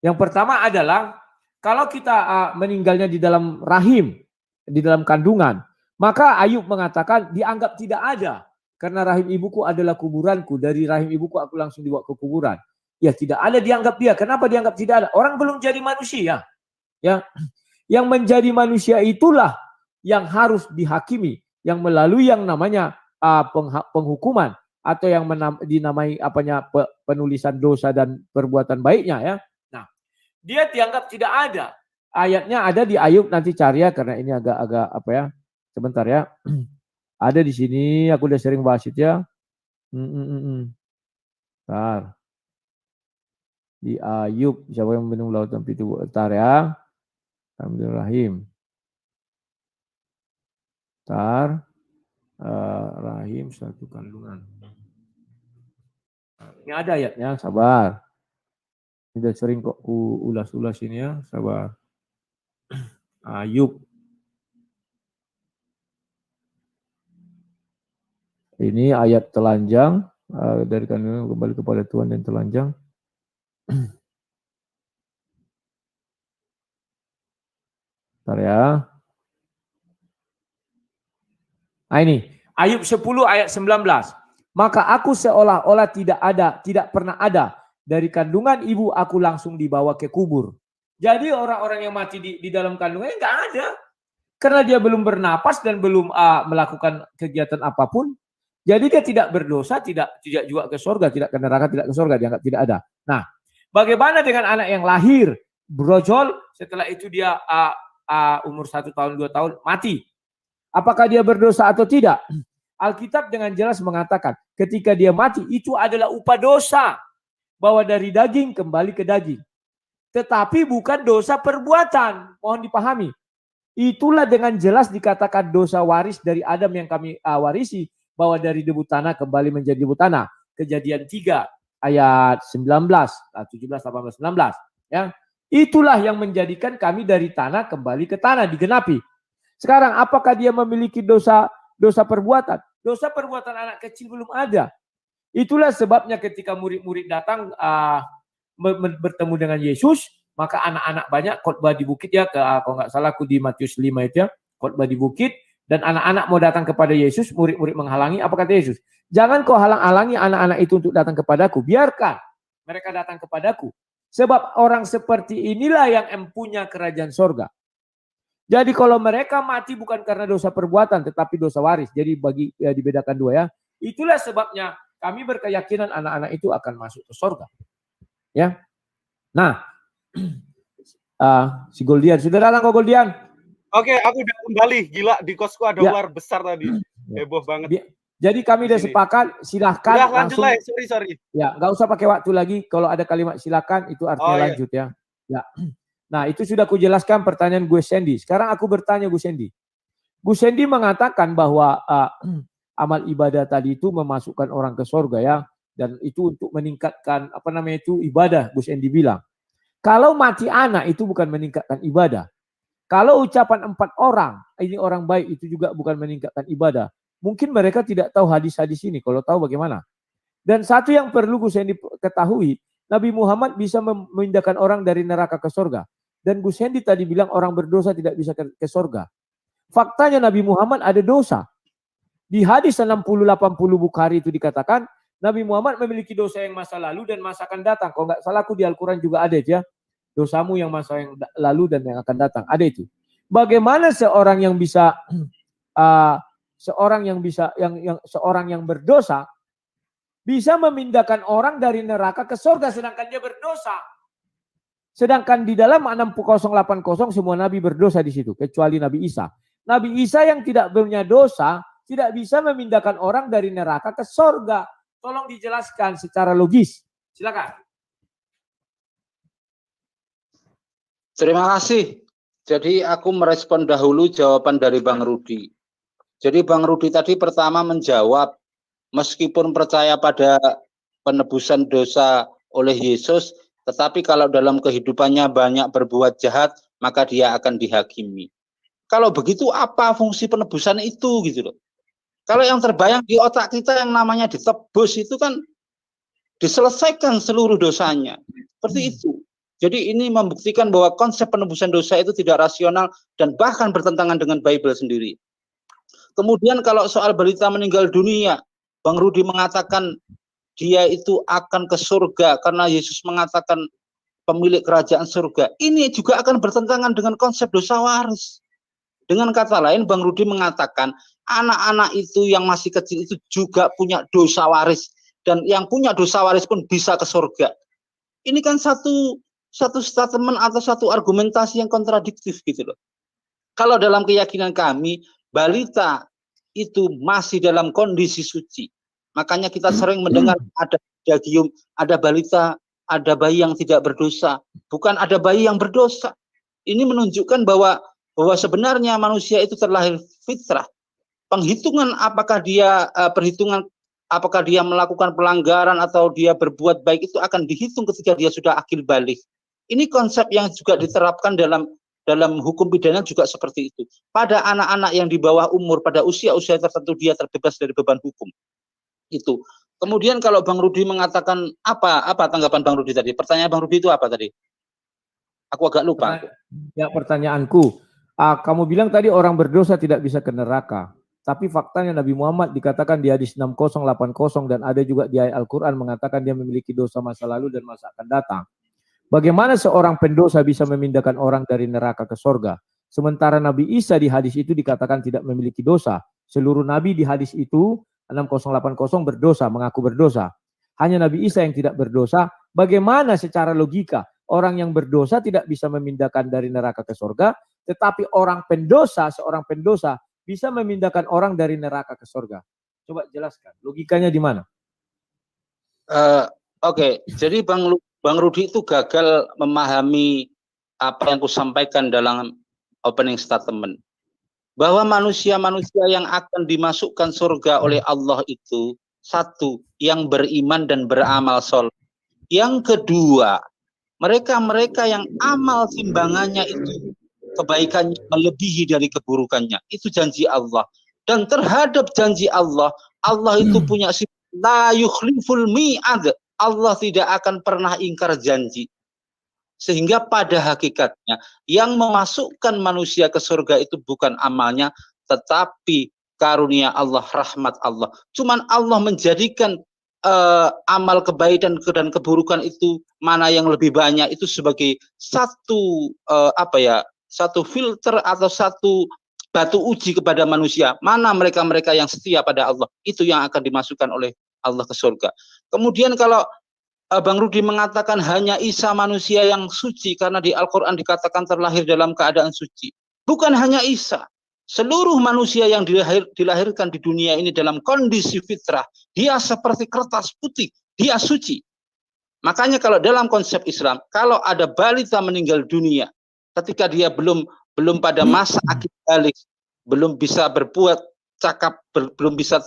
Yang pertama adalah kalau kita meninggalnya di dalam rahim, di dalam kandungan, maka Ayub mengatakan dianggap tidak ada. Karena rahim ibuku adalah kuburanku, dari rahim ibuku aku langsung dibawa ke kuburan. Ya tidak ada dianggap dia. Kenapa dianggap tidak ada? Orang belum jadi manusia. Ya, yang menjadi manusia itulah yang harus dihakimi, yang melalui yang namanya penghukuman atau yang dinamai penulisan dosa dan perbuatan baiknya ya. Nah, dia dianggap tidak ada. Ayatnya ada di Ayub, nanti cari ya karena ini agak apa ya. Sebentar ya. Ada di sini, aku udah sering bahas itu ya. Bentar. Di Ayub, siapa yang minum lautan pintu? Bentar ya. Alhamdulillah. Bentar. Rahim satu kandungan. Ini ada ayatnya, sabar. Ini udah sering kok ulas-ulas ini ya, sabar. Ayub. Ini ayat telanjang, dari kandungan kembali kepada Tuhan dan telanjang. Bentar ya. Nah ini, Ayub 10 ayat 19. Maka aku seolah-olah tidak pernah ada. Dari kandungan ibu aku langsung dibawa ke kubur. Jadi orang-orang yang mati di dalam kandungannya nggak ada. Karena dia belum bernapas dan belum melakukan kegiatan apapun. Jadi dia tidak berdosa, tidak juga ke surga, tidak ke neraka, tidak ke surga, dianggap tidak ada. Nah, bagaimana dengan anak yang lahir, brojol, setelah itu dia umur 1 tahun, 2 tahun, mati. Apakah dia berdosa atau tidak? Alkitab dengan jelas mengatakan, ketika dia mati, itu adalah upah dosa. Bahwa dari daging kembali ke daging. tetapi bukan dosa perbuatan. Mohon dipahami. Itulah dengan jelas dikatakan dosa waris dari Adam yang kami warisi, bahwa dari debu tanah kembali menjadi debu tanah. Kejadian 3 ayat 19, 17, 18, 19. Ya. Itulah yang menjadikan kami dari tanah kembali ke tanah, digenapi. Sekarang apakah dia memiliki dosa perbuatan? Dosa perbuatan anak kecil belum ada. Itulah sebabnya ketika murid-murid datang bertemu dengan Yesus, maka anak-anak banyak khotbah di bukit ya, kalau nggak salah aku di Matius 5 itu ya, khotbah di bukit, dan anak-anak mau datang kepada Yesus, murid-murid menghalangi. Apa kata Yesus? Jangan kau halang-halangi anak-anak itu untuk datang kepadaku, biarkan mereka datang kepadaku. Sebab orang seperti inilah yang empunya kerajaan sorga. Jadi kalau mereka mati bukan karena dosa perbuatan, tetapi dosa waris. Jadi dibedakan dua ya. Itulah sebabnya kami berkeyakinan anak-anak itu akan masuk ke sorga. Ya. Nah, si Goldian, sudah datang kok Goldian? Oke, aku udah kembali. Gila, di kosku ada ular besar tadi. Heboh banget. Jadi kami udah sepakat, silahkan udah, langsung. Lanjut lah, sorry. Ya, nggak usah pakai waktu lagi. Kalau ada kalimat silakan, itu artinya lanjut ya. Ya. Nah, itu sudah aku jelaskan pertanyaan Gus Sandy. Sekarang aku bertanya Gus Sandy. Gus Sandy mengatakan bahwa amal ibadah tadi itu memasukkan orang ke surga ya, dan itu untuk meningkatkan ibadah. Gus Sandy bilang. Kalau mati anak itu bukan meningkatkan ibadah. Kalau ucapan 4 orang, ini orang baik, itu juga bukan meningkatkan ibadah. Mungkin mereka tidak tahu hadis-hadis ini. Kalau tahu bagaimana? Dan satu yang perlu Gus Hendy ketahui, Nabi Muhammad bisa memindahkan orang dari neraka ke surga. Dan Gus Hendy tadi bilang orang berdosa tidak bisa ke surga. Faktanya Nabi Muhammad ada dosa. Di hadis 60-80 Bukhari itu dikatakan, Nabi Muhammad memiliki dosa yang masa lalu dan masa akan datang. Kalau nggak salah aku di Al-Quran juga ada ya. Dosamu yang masa yang lalu dan yang akan datang. Ada itu. Bagaimana seorang yang bisa seorang yang berdosa bisa memindahkan orang dari neraka ke surga sedangkan dia berdosa. Sedangkan di dalam 6080 semua nabi berdosa di situ kecuali Nabi Isa. Nabi Isa yang tidak punya dosa tidak bisa memindahkan orang dari neraka ke surga. Tolong dijelaskan secara logis. Silakan. Terima kasih. Jadi aku merespon dahulu jawaban dari Bang Rudi. Jadi Bang Rudi tadi pertama menjawab, meskipun percaya pada penebusan dosa oleh Yesus, tetapi kalau dalam kehidupannya banyak berbuat jahat, maka dia akan dihakimi. Kalau begitu apa fungsi penebusan itu gitu loh. Kalau yang terbayang di otak kita yang namanya ditebus itu kan diselesaikan seluruh dosanya. Seperti itu. Jadi ini membuktikan bahwa konsep penebusan dosa itu tidak rasional dan bahkan bertentangan dengan Bible sendiri. Kemudian kalau soal berita meninggal dunia, Bang Rudi mengatakan dia itu akan ke surga karena Yesus mengatakan pemilik kerajaan surga. Ini juga akan bertentangan dengan konsep dosa waris. Dengan kata lain, Bang Rudi mengatakan anak-anak itu yang masih kecil itu juga punya dosa waris. Dan yang punya dosa waris pun bisa ke surga. Ini kan satu statement atau satu argumentasi yang kontradiktif gitu loh. Kalau dalam keyakinan kami, balita itu masih dalam kondisi suci. Makanya kita sering mendengar ada dagium, ada balita, ada bayi yang tidak berdosa. Bukan ada bayi yang berdosa. Ini menunjukkan bahwa sebenarnya manusia itu terlahir fitrah. Penghitungan apakah dia melakukan pelanggaran atau dia berbuat baik itu akan dihitung ketika dia sudah akil balik. Ini konsep yang juga diterapkan dalam hukum pidana juga seperti itu. Pada anak-anak yang di bawah umur, pada usia-usia tertentu dia terbebas dari beban hukum. Itu. Kemudian kalau Bang Rudi mengatakan apa tanggapan Bang Rudi tadi? Pertanyaan Bang Rudi itu apa tadi? Aku agak lupa. Ya, pertanyaanku, kamu bilang tadi orang berdosa tidak bisa ke neraka. Tapi faktanya Nabi Muhammad dikatakan di hadis 6080 dan ada juga di ayat Al-Quran mengatakan dia memiliki dosa masa lalu dan masa akan datang. Bagaimana seorang pendosa bisa memindahkan orang dari neraka ke surga? Sementara Nabi Isa di hadis itu dikatakan tidak memiliki dosa. Seluruh Nabi di hadis itu 6080 berdosa, mengaku berdosa. Hanya Nabi Isa yang tidak berdosa. Bagaimana secara logika orang yang berdosa tidak bisa memindahkan dari neraka ke surga, tetapi seorang pendosa bisa memindahkan orang dari neraka ke surga? Coba jelaskan, logikanya di mana? Oke. Jadi Bang Bang Rudi itu gagal memahami apa yang kusampaikan dalam opening statement. Bahwa manusia-manusia yang akan dimasukkan surga oleh Allah itu, satu, yang beriman dan beramal soleh. Yang kedua, mereka-mereka yang amal timbangannya itu kebaikannya melebihi dari keburukannya. Itu janji Allah. Dan terhadap janji Allah, Allah itu punya sifat la yukhliful mi'ad. Allah tidak akan pernah ingkar janji. Sehingga pada hakikatnya yang memasukkan manusia ke surga itu bukan amalnya, tetapi karunia Allah, rahmat Allah. Cuman Allah menjadikan amal kebaikan dan keburukan itu mana yang lebih banyak itu sebagai satu satu filter atau satu batu uji kepada manusia. Mana mereka-mereka yang setia pada Allah, itu yang akan dimasukkan oleh Allah ke surga. Kemudian kalau Bang Rudi mengatakan hanya Isa manusia yang suci karena di Al-Quran dikatakan terlahir dalam keadaan suci. Bukan hanya Isa. Seluruh manusia yang dilahirkan di dunia ini dalam kondisi fitrah. Dia seperti kertas putih. Dia suci. Makanya kalau dalam konsep Islam, kalau ada balita meninggal dunia, ketika dia belum pada masa akil balik, belum bisa berbuat cakap, belum bisa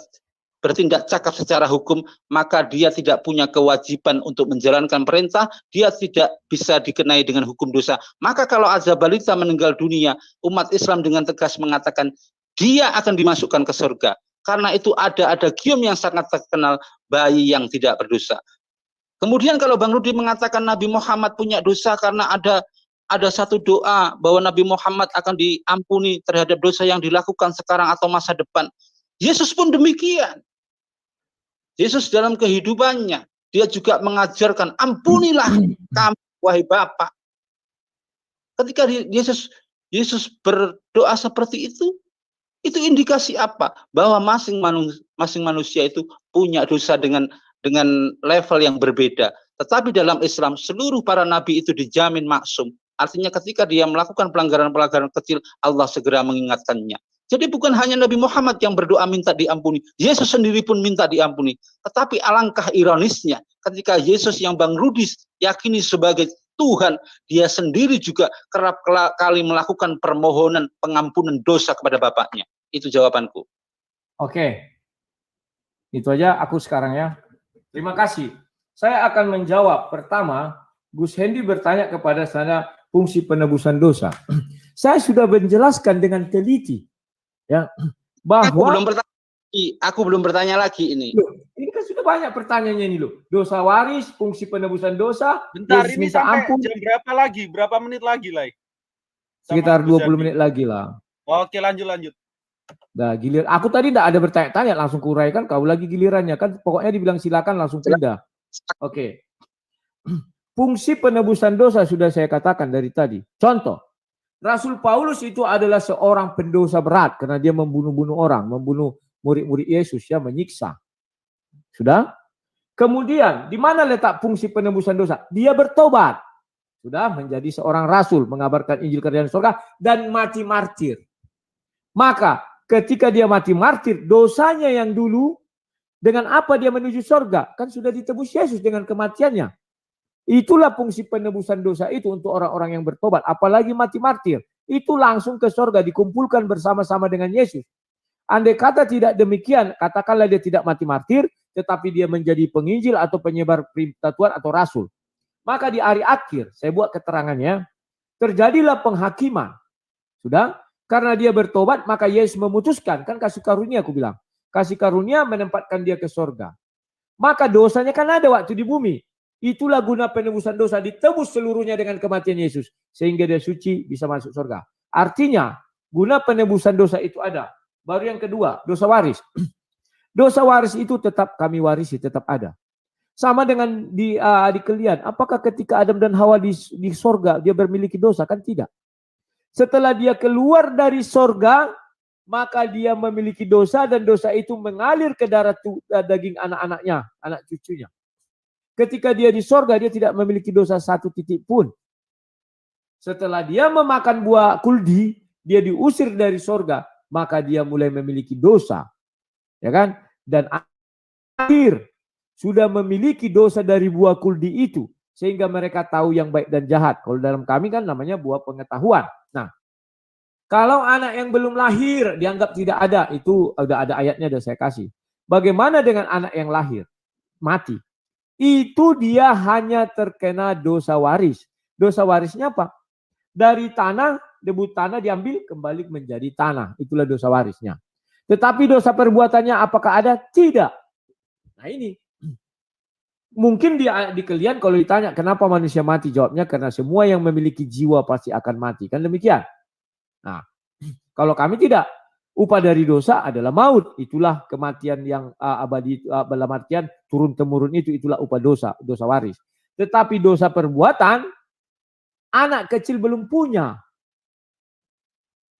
bertindak cakap secara hukum, maka dia tidak punya kewajiban untuk menjalankan perintah, dia tidak bisa dikenai dengan hukum dosa. Maka kalau ada balita meninggal dunia, umat Islam dengan tegas mengatakan dia akan dimasukkan ke surga. Karena itu ada gium yang sangat terkenal, bayi yang tidak berdosa. Kemudian kalau Bang Rudi mengatakan Nabi Muhammad punya dosa karena ada satu doa bahwa Nabi Muhammad akan diampuni terhadap dosa yang dilakukan sekarang atau masa depan. Yesus pun demikian. Yesus dalam kehidupannya, dia juga mengajarkan, ampunilah kami, wahai Bapa. Ketika Yesus berdoa seperti itu indikasi apa? Bahwa masing manusia itu punya dosa dengan level yang berbeda. Tetapi dalam Islam, seluruh para nabi itu dijamin maksum. Artinya ketika dia melakukan pelanggaran-pelanggaran kecil, Allah segera mengingatkannya. Jadi bukan hanya Nabi Muhammad yang berdoa minta diampuni, Yesus sendiri pun minta diampuni. Tetapi alangkah ironisnya, ketika Yesus yang Bang Rudi yakini sebagai Tuhan, dia sendiri juga kerap kali melakukan permohonan pengampunan dosa kepada Bapaknya. Itu jawabanku. Oke, itu aja aku sekarang ya. Terima kasih. Saya akan menjawab. Pertama, Gus Hendy bertanya kepada saya fungsi penebusan dosa. Saya sudah menjelaskan dengan teliti. Ya, bahwa aku belum bertanya lagi ini. Loh, ini kan sudah banyak pertanyaannya ini loh. Dosa waris, fungsi penebusan dosa. Bentar, ini sampai ampun. Jam berapa lagi? Berapa menit lagi, Lai? Sekitar 20 menit lagi lah. Oke, lanjut. Nah, gilir. Aku tadi tidak ada bertanya-tanya, langsung kuraikan. Kau lagi gilirannya kan? Pokoknya dibilang silakan langsung pindah. Oke. Fungsi penebusan dosa sudah saya katakan dari tadi. Contoh. Rasul Paulus itu adalah seorang pendosa berat karena dia membunuh-bunuh orang, membunuh murid-murid Yesus, ya, menyiksa. Sudah? Kemudian, di mana letak fungsi penebusan dosa? Dia bertobat. Sudah menjadi seorang rasul, mengabarkan Injil kerajaan surga dan mati martir. Maka ketika dia mati martir, dosanya yang dulu dengan apa dia menuju surga? Kan sudah ditebus Yesus dengan kematiannya. Itulah fungsi penebusan dosa itu untuk orang-orang yang bertobat. Apalagi mati martir. Itu langsung ke surga, dikumpulkan bersama-sama dengan Yesus. Andai kata tidak demikian, katakanlah dia tidak mati martir, tetapi dia menjadi penginjil atau penyebar perintah Tuhan atau rasul. Maka di hari akhir, saya buat keterangannya, terjadilah penghakiman. Sudah? Karena dia bertobat, maka Yesus memutuskan. Kan kasih karunia aku bilang. Kasih karunia menempatkan dia ke surga. Maka dosanya kan ada waktu di bumi. Itulah guna penebusan dosa, ditebus seluruhnya dengan kematian Yesus. Sehingga dia suci, bisa masuk surga. Artinya, guna penebusan dosa itu ada. Baru yang kedua, dosa waris. Dosa waris itu tetap kami warisi, tetap ada. Sama dengan di kalian. Apakah ketika Adam dan Hawa di surga, dia bermiliki dosa? Kan tidak. Setelah dia keluar dari surga, maka dia memiliki dosa, dan dosa itu mengalir ke darah daging anak-anaknya, anak cucunya. Ketika dia di sorga, dia tidak memiliki dosa satu titik pun. Setelah dia memakan buah kuldi, dia diusir dari sorga, maka dia mulai memiliki dosa. Ya kan? Dan akhir sudah memiliki dosa dari buah kuldi itu. sehingga mereka tahu yang baik dan jahat. Kalau dalam kami kan namanya buah pengetahuan. Nah, kalau anak yang belum lahir dianggap tidak ada, itu udah ada ayatnya, udah saya kasih. Bagaimana dengan anak yang lahir? Mati. Itu dia hanya terkena dosa waris. Dosa warisnya apa? Dari tanah, debu tanah diambil kembali menjadi tanah. Itulah dosa warisnya. Tetapi dosa perbuatannya apakah ada? Tidak. Nah ini. Mungkin di kalian kalau ditanya kenapa manusia mati, jawabnya karena semua yang memiliki jiwa pasti akan mati. Kan demikian. Nah, kalau kami tidak. Upah dari dosa adalah maut. Itulah kematian yang abadi, dalam artian turun-temurun itulah upah dosa, dosa waris. Tetapi dosa perbuatan, anak kecil belum punya.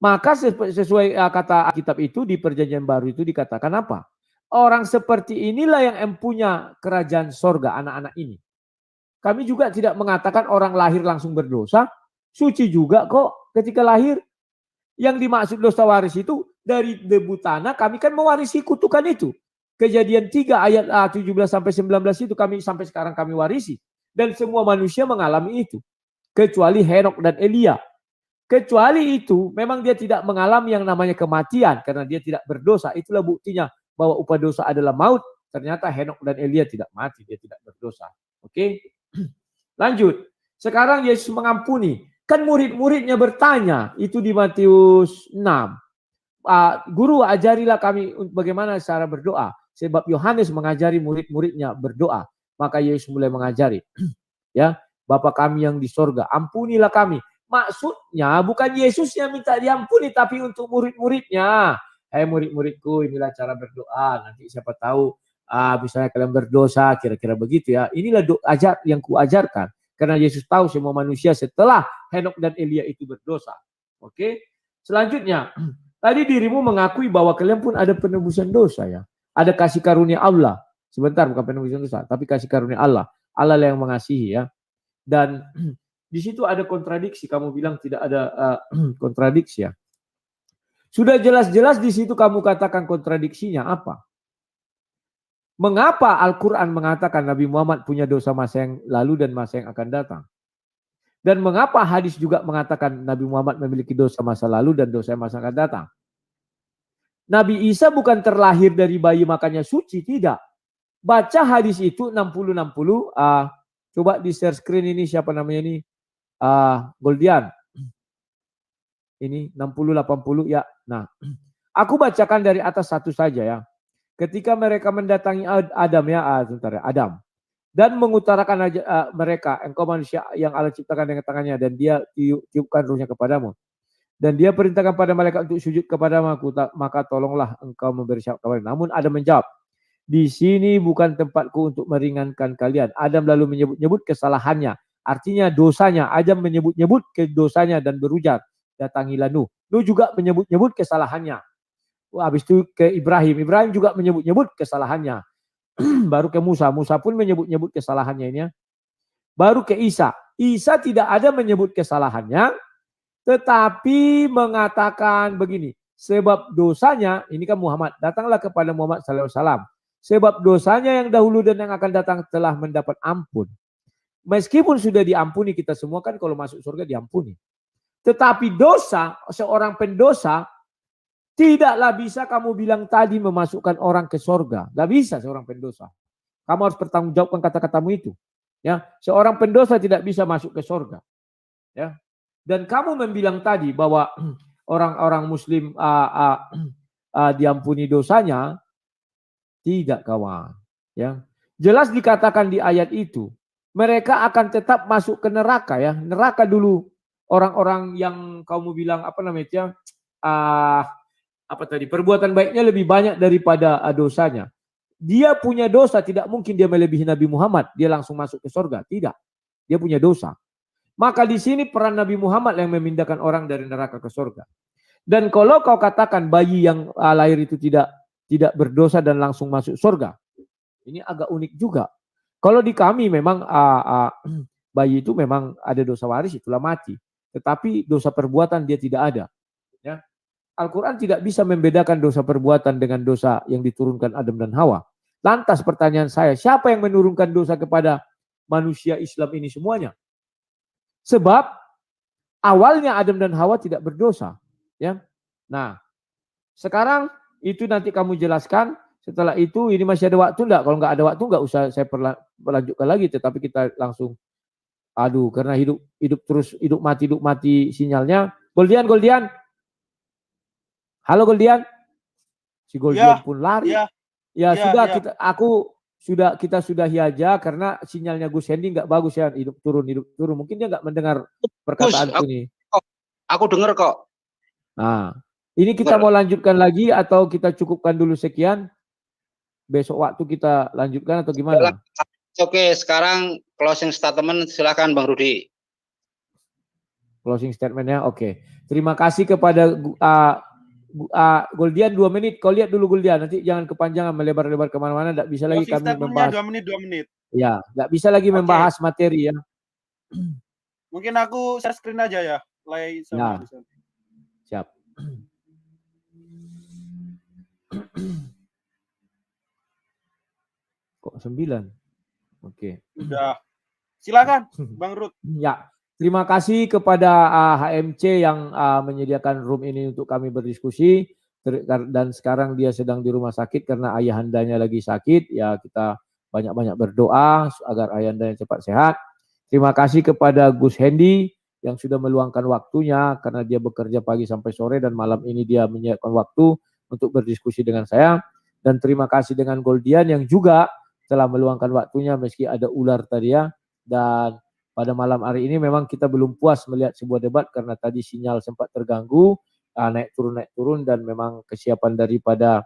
Maka sesuai kata kitab itu di perjanjian baru itu dikatakan apa? Orang seperti inilah yang punya kerajaan sorga, anak-anak ini. Kami juga tidak mengatakan orang lahir langsung berdosa. Suci juga kok ketika lahir. Yang dimaksud dosa waris itu dari debu tanah kami kan mewarisi kutukan itu. Kejadian 3 ayat 17 sampai 19 itu kami sampai sekarang kami warisi. Dan semua manusia mengalami itu. Kecuali Henok dan Elia. Kecuali itu memang dia tidak mengalami yang namanya kematian karena dia tidak berdosa. Itulah buktinya bahwa upah dosa adalah maut. Ternyata Henok dan Elia tidak mati, dia tidak berdosa. Oke? Lanjut. Sekarang Yesus mengampuni. Kan murid-muridnya bertanya, itu di Matius 6. Guru, ajarilah kami bagaimana cara berdoa. Sebab Yohanes mengajari murid-muridnya berdoa. Maka Yesus mulai mengajari. Ya, Bapa kami yang di sorga, ampunilah kami. Maksudnya bukan Yesus yang minta diampuni, tapi untuk murid-muridnya. Murid-muridku, inilah cara berdoa. Nanti siapa tahu, misalnya kalian berdosa, kira-kira begitu ya. Inilah doa yang kuajarkan. Karena Yesus tahu semua manusia setelah Henok dan Elia itu berdosa. Oke. Selanjutnya, tadi dirimu mengakui bahwa kalian pun ada penebusan dosa ya. Ada kasih karunia Allah. Sebentar, bukan penebusan dosa, tapi kasih karunia Allah. Allah yang mengasihi ya. Dan di situ ada kontradiksi. Kamu bilang tidak ada kontradiksi ya. Sudah jelas-jelas di situ kamu katakan kontradiksinya apa? Mengapa Al-Quran mengatakan Nabi Muhammad punya dosa masa yang lalu dan masa yang akan datang? Dan mengapa hadis juga mengatakan Nabi Muhammad memiliki dosa masa lalu dan dosa masa yang akan datang? Nabi Isa bukan terlahir dari bayi makanya suci, tidak. Baca hadis itu 60-60. Coba di share screen ini siapa namanya ini? Goldian. Ini 60-80 ya. Nah, aku bacakan dari atas satu saja ya. Ketika mereka mendatangi Adam ya, sebentar ya, Adam. Dan mengutarakan mereka, engkau manusia yang Allah ciptakan dengan tangannya dan dia tiupkan ruhnya kepadamu. Dan dia perintahkan pada malaikat untuk sujud kepadamu, maka tolonglah engkau memberi syafaat kepada. Namun Adam menjawab, di sini bukan tempatku untuk meringankan kalian. Adam lalu menyebut-nyebut kesalahannya. Artinya dosanya. Adam menyebut-nyebut ke dosanya dan berujar, datangilah Nuh. Nuh juga menyebut-nyebut kesalahannya. Habis itu ke Ibrahim. Ibrahim juga menyebut-nyebut kesalahannya. Baru ke Musa. Musa pun menyebut-nyebut kesalahannya ini. Baru ke Isa. Isa tidak ada menyebut kesalahannya. Tetapi mengatakan begini. Sebab dosanya, ini kan Muhammad. Datanglah kepada Muhammad SAW. Sebab dosanya yang dahulu dan yang akan datang telah mendapat ampun. Meskipun sudah diampuni kita semua kan kalau masuk surga diampuni. Tetapi dosa, seorang pendosa, tidaklah bisa kamu bilang tadi memasukkan orang ke sorga. Tidak bisa seorang pendosa. Kamu harus bertanggungjawabkan kata-katamu itu. Ya, seorang pendosa tidak bisa masuk ke sorga. Ya, dan kamu membilang tadi bahwa orang-orang Muslim diampuni dosanya, tidak kawan. Ya, jelas dikatakan di ayat itu, mereka akan tetap masuk ke neraka ya. Neraka dulu orang-orang yang kamu bilang apa namanya? Apa tadi, perbuatan baiknya lebih banyak daripada dosanya. Dia punya dosa, tidak mungkin dia melebihi Nabi Muhammad, dia langsung masuk ke surga. Tidak, dia punya dosa. Maka di sini peran Nabi Muhammad yang memindahkan orang dari neraka ke surga. Dan kalau kau katakan bayi yang lahir itu tidak berdosa dan langsung masuk surga, ini agak unik juga. Kalau di kami memang bayi itu memang ada dosa waris, itulah mati. Tetapi dosa perbuatan dia tidak ada. Ya. Al-Quran tidak bisa membedakan dosa perbuatan dengan dosa yang diturunkan Adam dan Hawa. Lantas pertanyaan saya, siapa yang menurunkan dosa kepada manusia Islam ini semuanya. Sebab awalnya Adam dan Hawa tidak berdosa, ya. Nah, sekarang itu nanti kamu jelaskan. Setelah itu ini masih ada waktu enggak? Kalau nggak ada waktu nggak usah saya lanjutkan lagi, tetapi kita langsung karena hidup mati sinyalnya. Goldian. Halo Goldian. Si Goldian pun lari. Sudah. Kita sudahi aja karena sinyalnya Gus Hendy nggak bagus ya, hidup turun. Mungkin dia nggak mendengar perkataanku ini. Aku dengar kok. Nah, ini kita mau lanjutkan lagi atau kita cukupkan dulu sekian? Besok waktu kita lanjutkan atau gimana? Oke, sekarang closing statement silakan Bang Rudi. Closing statementnya, oke. Terima kasih kepada Goldian 2 menit. Kau lihat dulu Goldian, nanti jangan kepanjangan melebar-lebar kemana-mana. Tidak bisa lagi kami membahas. 2 menit. Ya, nggak bisa lagi membahas materi ya. Mungkin aku share screen aja ya. Play sama ya. Siap. Kok 9? Oke. Udah. Silakan Bang Rud. Ya. Terima kasih kepada HMC yang menyediakan room ini untuk kami berdiskusi. Dan sekarang dia sedang di rumah sakit karena ayahandanya lagi sakit. Ya, kita banyak-banyak berdoa agar ayahandanya cepat sehat. Terima kasih kepada Gus Hendy yang sudah meluangkan waktunya karena dia bekerja pagi sampai sore dan malam ini dia menyiapkan waktu untuk berdiskusi dengan saya. Dan terima kasih dengan Goldian yang juga telah meluangkan waktunya meski ada ular tadi ya. Dan pada malam hari ini memang kita belum puas melihat sebuah debat karena tadi sinyal sempat terganggu, naik turun dan memang kesiapan daripada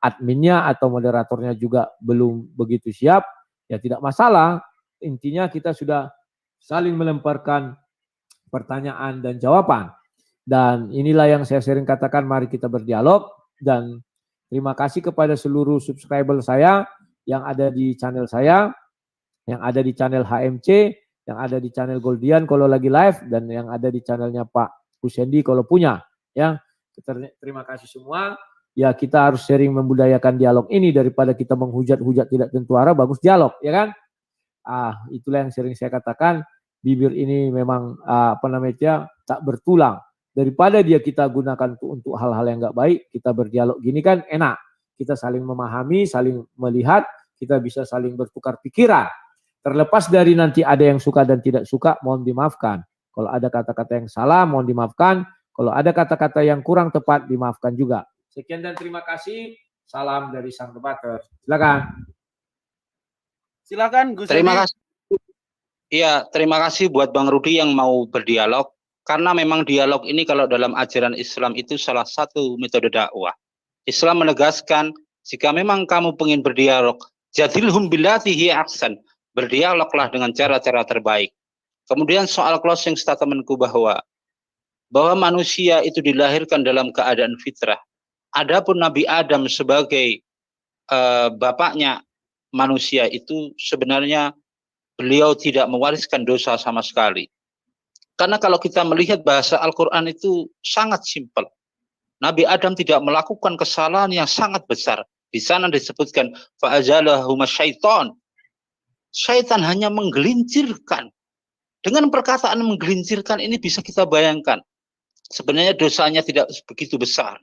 adminnya atau moderatornya juga belum begitu siap. Ya tidak masalah, intinya kita sudah saling melemparkan pertanyaan dan jawaban. Dan inilah yang saya sering katakan, mari kita berdialog. Dan terima kasih kepada seluruh subscriber saya yang ada di channel saya, yang ada di channel HMC, yang ada di channel Goldian kalau lagi live, dan yang ada di channelnya Pak Gus Hendy kalau punya. Ya, terima kasih semua. Ya, kita harus sering membudayakan dialog ini daripada kita menghujat-hujat tidak tentu arah. Bagus dialog, ya kan? Itulah yang sering saya katakan. Bibir ini memang tak bertulang. Daripada kita gunakan untuk hal-hal yang nggak baik, kita berdialog gini kan enak. Kita saling memahami, saling melihat, kita bisa saling bertukar pikiran. Terlepas dari nanti ada yang suka dan tidak suka, mohon dimaafkan. Kalau ada kata-kata yang salah, mohon dimaafkan. Kalau ada kata-kata yang kurang tepat, dimaafkan juga. Sekian dan terima kasih. Salam dari sang debater. Silakan Gus. Terima kasih. Iya, terima kasih buat Bang Rudi yang mau berdialog. Karena memang dialog ini kalau dalam ajaran Islam itu salah satu metode dakwah. Islam menegaskan, jika memang kamu ingin berdialog, jadilhum billati hiya ahsan. Berdialoglah dengan cara-cara terbaik. Kemudian soal closing statementku bahwa manusia itu dilahirkan dalam keadaan fitrah. Adapun Nabi Adam sebagai bapaknya manusia itu sebenarnya beliau tidak mewariskan dosa sama sekali. Karena kalau kita melihat bahasa Al-Quran itu sangat simpel. Nabi Adam tidak melakukan kesalahan yang sangat besar. Di sana disebutkan fa'azalahuma syaitan. Syaitan hanya menggelincirkan. Dengan perkataan menggelincirkan ini bisa kita bayangkan. Sebenarnya dosanya tidak begitu besar.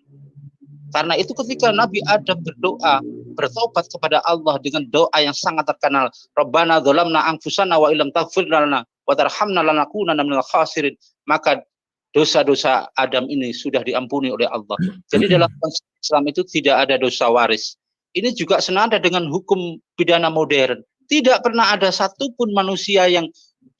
Karena itu ketika Nabi Adam berdoa, bertobat kepada Allah dengan doa yang sangat terkenal. Rabbana dzalamna anfusana wa illam taghfir lana wa tarhamna lanakunanna minal khasirin. Maka dosa-dosa Adam ini sudah diampuni oleh Allah. Jadi dalam Islam itu tidak ada dosa waris. Ini juga senada dengan hukum pidana modern. Tidak pernah ada satupun manusia yang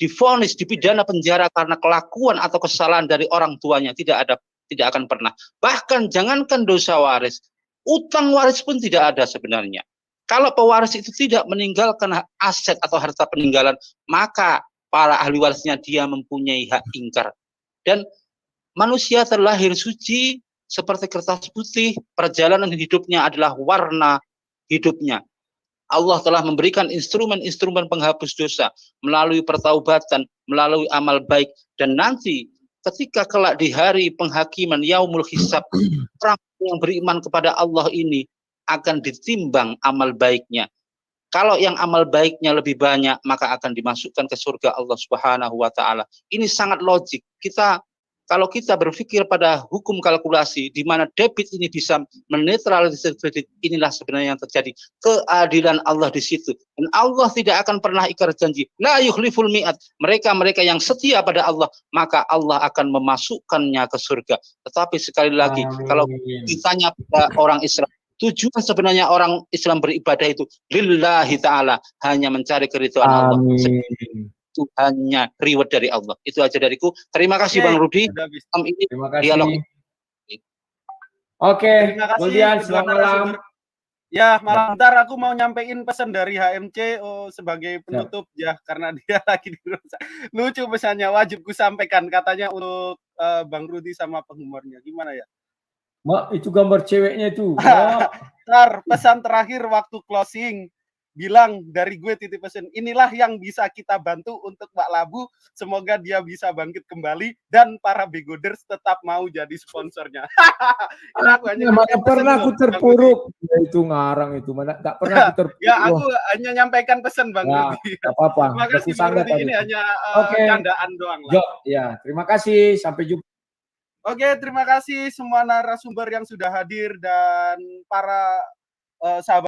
divonis, dipidana penjara karena kelakuan atau kesalahan dari orang tuanya. Tidak akan pernah. Bahkan jangankan dosa waris, utang waris pun tidak ada sebenarnya. Kalau pewaris itu tidak meninggalkan aset atau harta peninggalan, maka para ahli warisnya dia mempunyai hak ingkar. Dan manusia terlahir suci seperti kertas putih, perjalanan hidupnya adalah warna hidupnya. Allah telah memberikan instrumen-instrumen penghapus dosa melalui pertaubatan, melalui amal baik, dan nanti ketika kelak di hari penghakiman yaumul hisab, orang yang beriman kepada Allah ini akan ditimbang amal baiknya. Kalau yang amal baiknya lebih banyak, maka akan dimasukkan ke surga Allah Subhanahu wa taala. Ini sangat logik. Kalau kita berpikir pada hukum kalkulasi di mana debit ini bisa menetralisir kredit, inilah sebenarnya yang terjadi. Keadilan Allah di situ. Dan Allah tidak akan pernah ingkar janji. La yukhliful mi'ad. Mereka yang setia pada Allah, maka Allah akan memasukkannya ke surga. Tetapi sekali lagi, kalau ditanya pada orang Islam, tujuan sebenarnya orang Islam beribadah itu lillahi ta'ala, hanya mencari keridhaan Allah. Itu hanya reward dari Allah. Itu aja dariku. Terima kasih Bang Rudi. Terima kasih. Dialog. Oke, Terima kasih. kemudian selamat malam. Ya, malam. Ntar aku mau nyampein pesan dari HMC sebagai penutup ya, karena dia lagi di rumah. Lucu pesannya, wajib ku sampaikan katanya untuk Bang Rudi sama penghumornya. Gimana ya? Mak, itu gambar ceweknya itu. Ntar pesan terakhir waktu closing. Bilang dari gue titip pesan, inilah yang bisa kita bantu untuk Mbak Labu, semoga dia bisa bangkit kembali dan para begoders tetap mau jadi sponsornya. Mana pernah aku terpuruk ya, itu ngarang itu, mana tak pernah aku terpuruk. Ya aku hanya nyampaikan pesan Bang Rudi. Apa-apa. Terima kasih Bang Rudi, ini hanya candaan doang lah. Ya, terima kasih, sampai jumpa. Oke, terima kasih semua narasumber yang sudah hadir dan para sahabat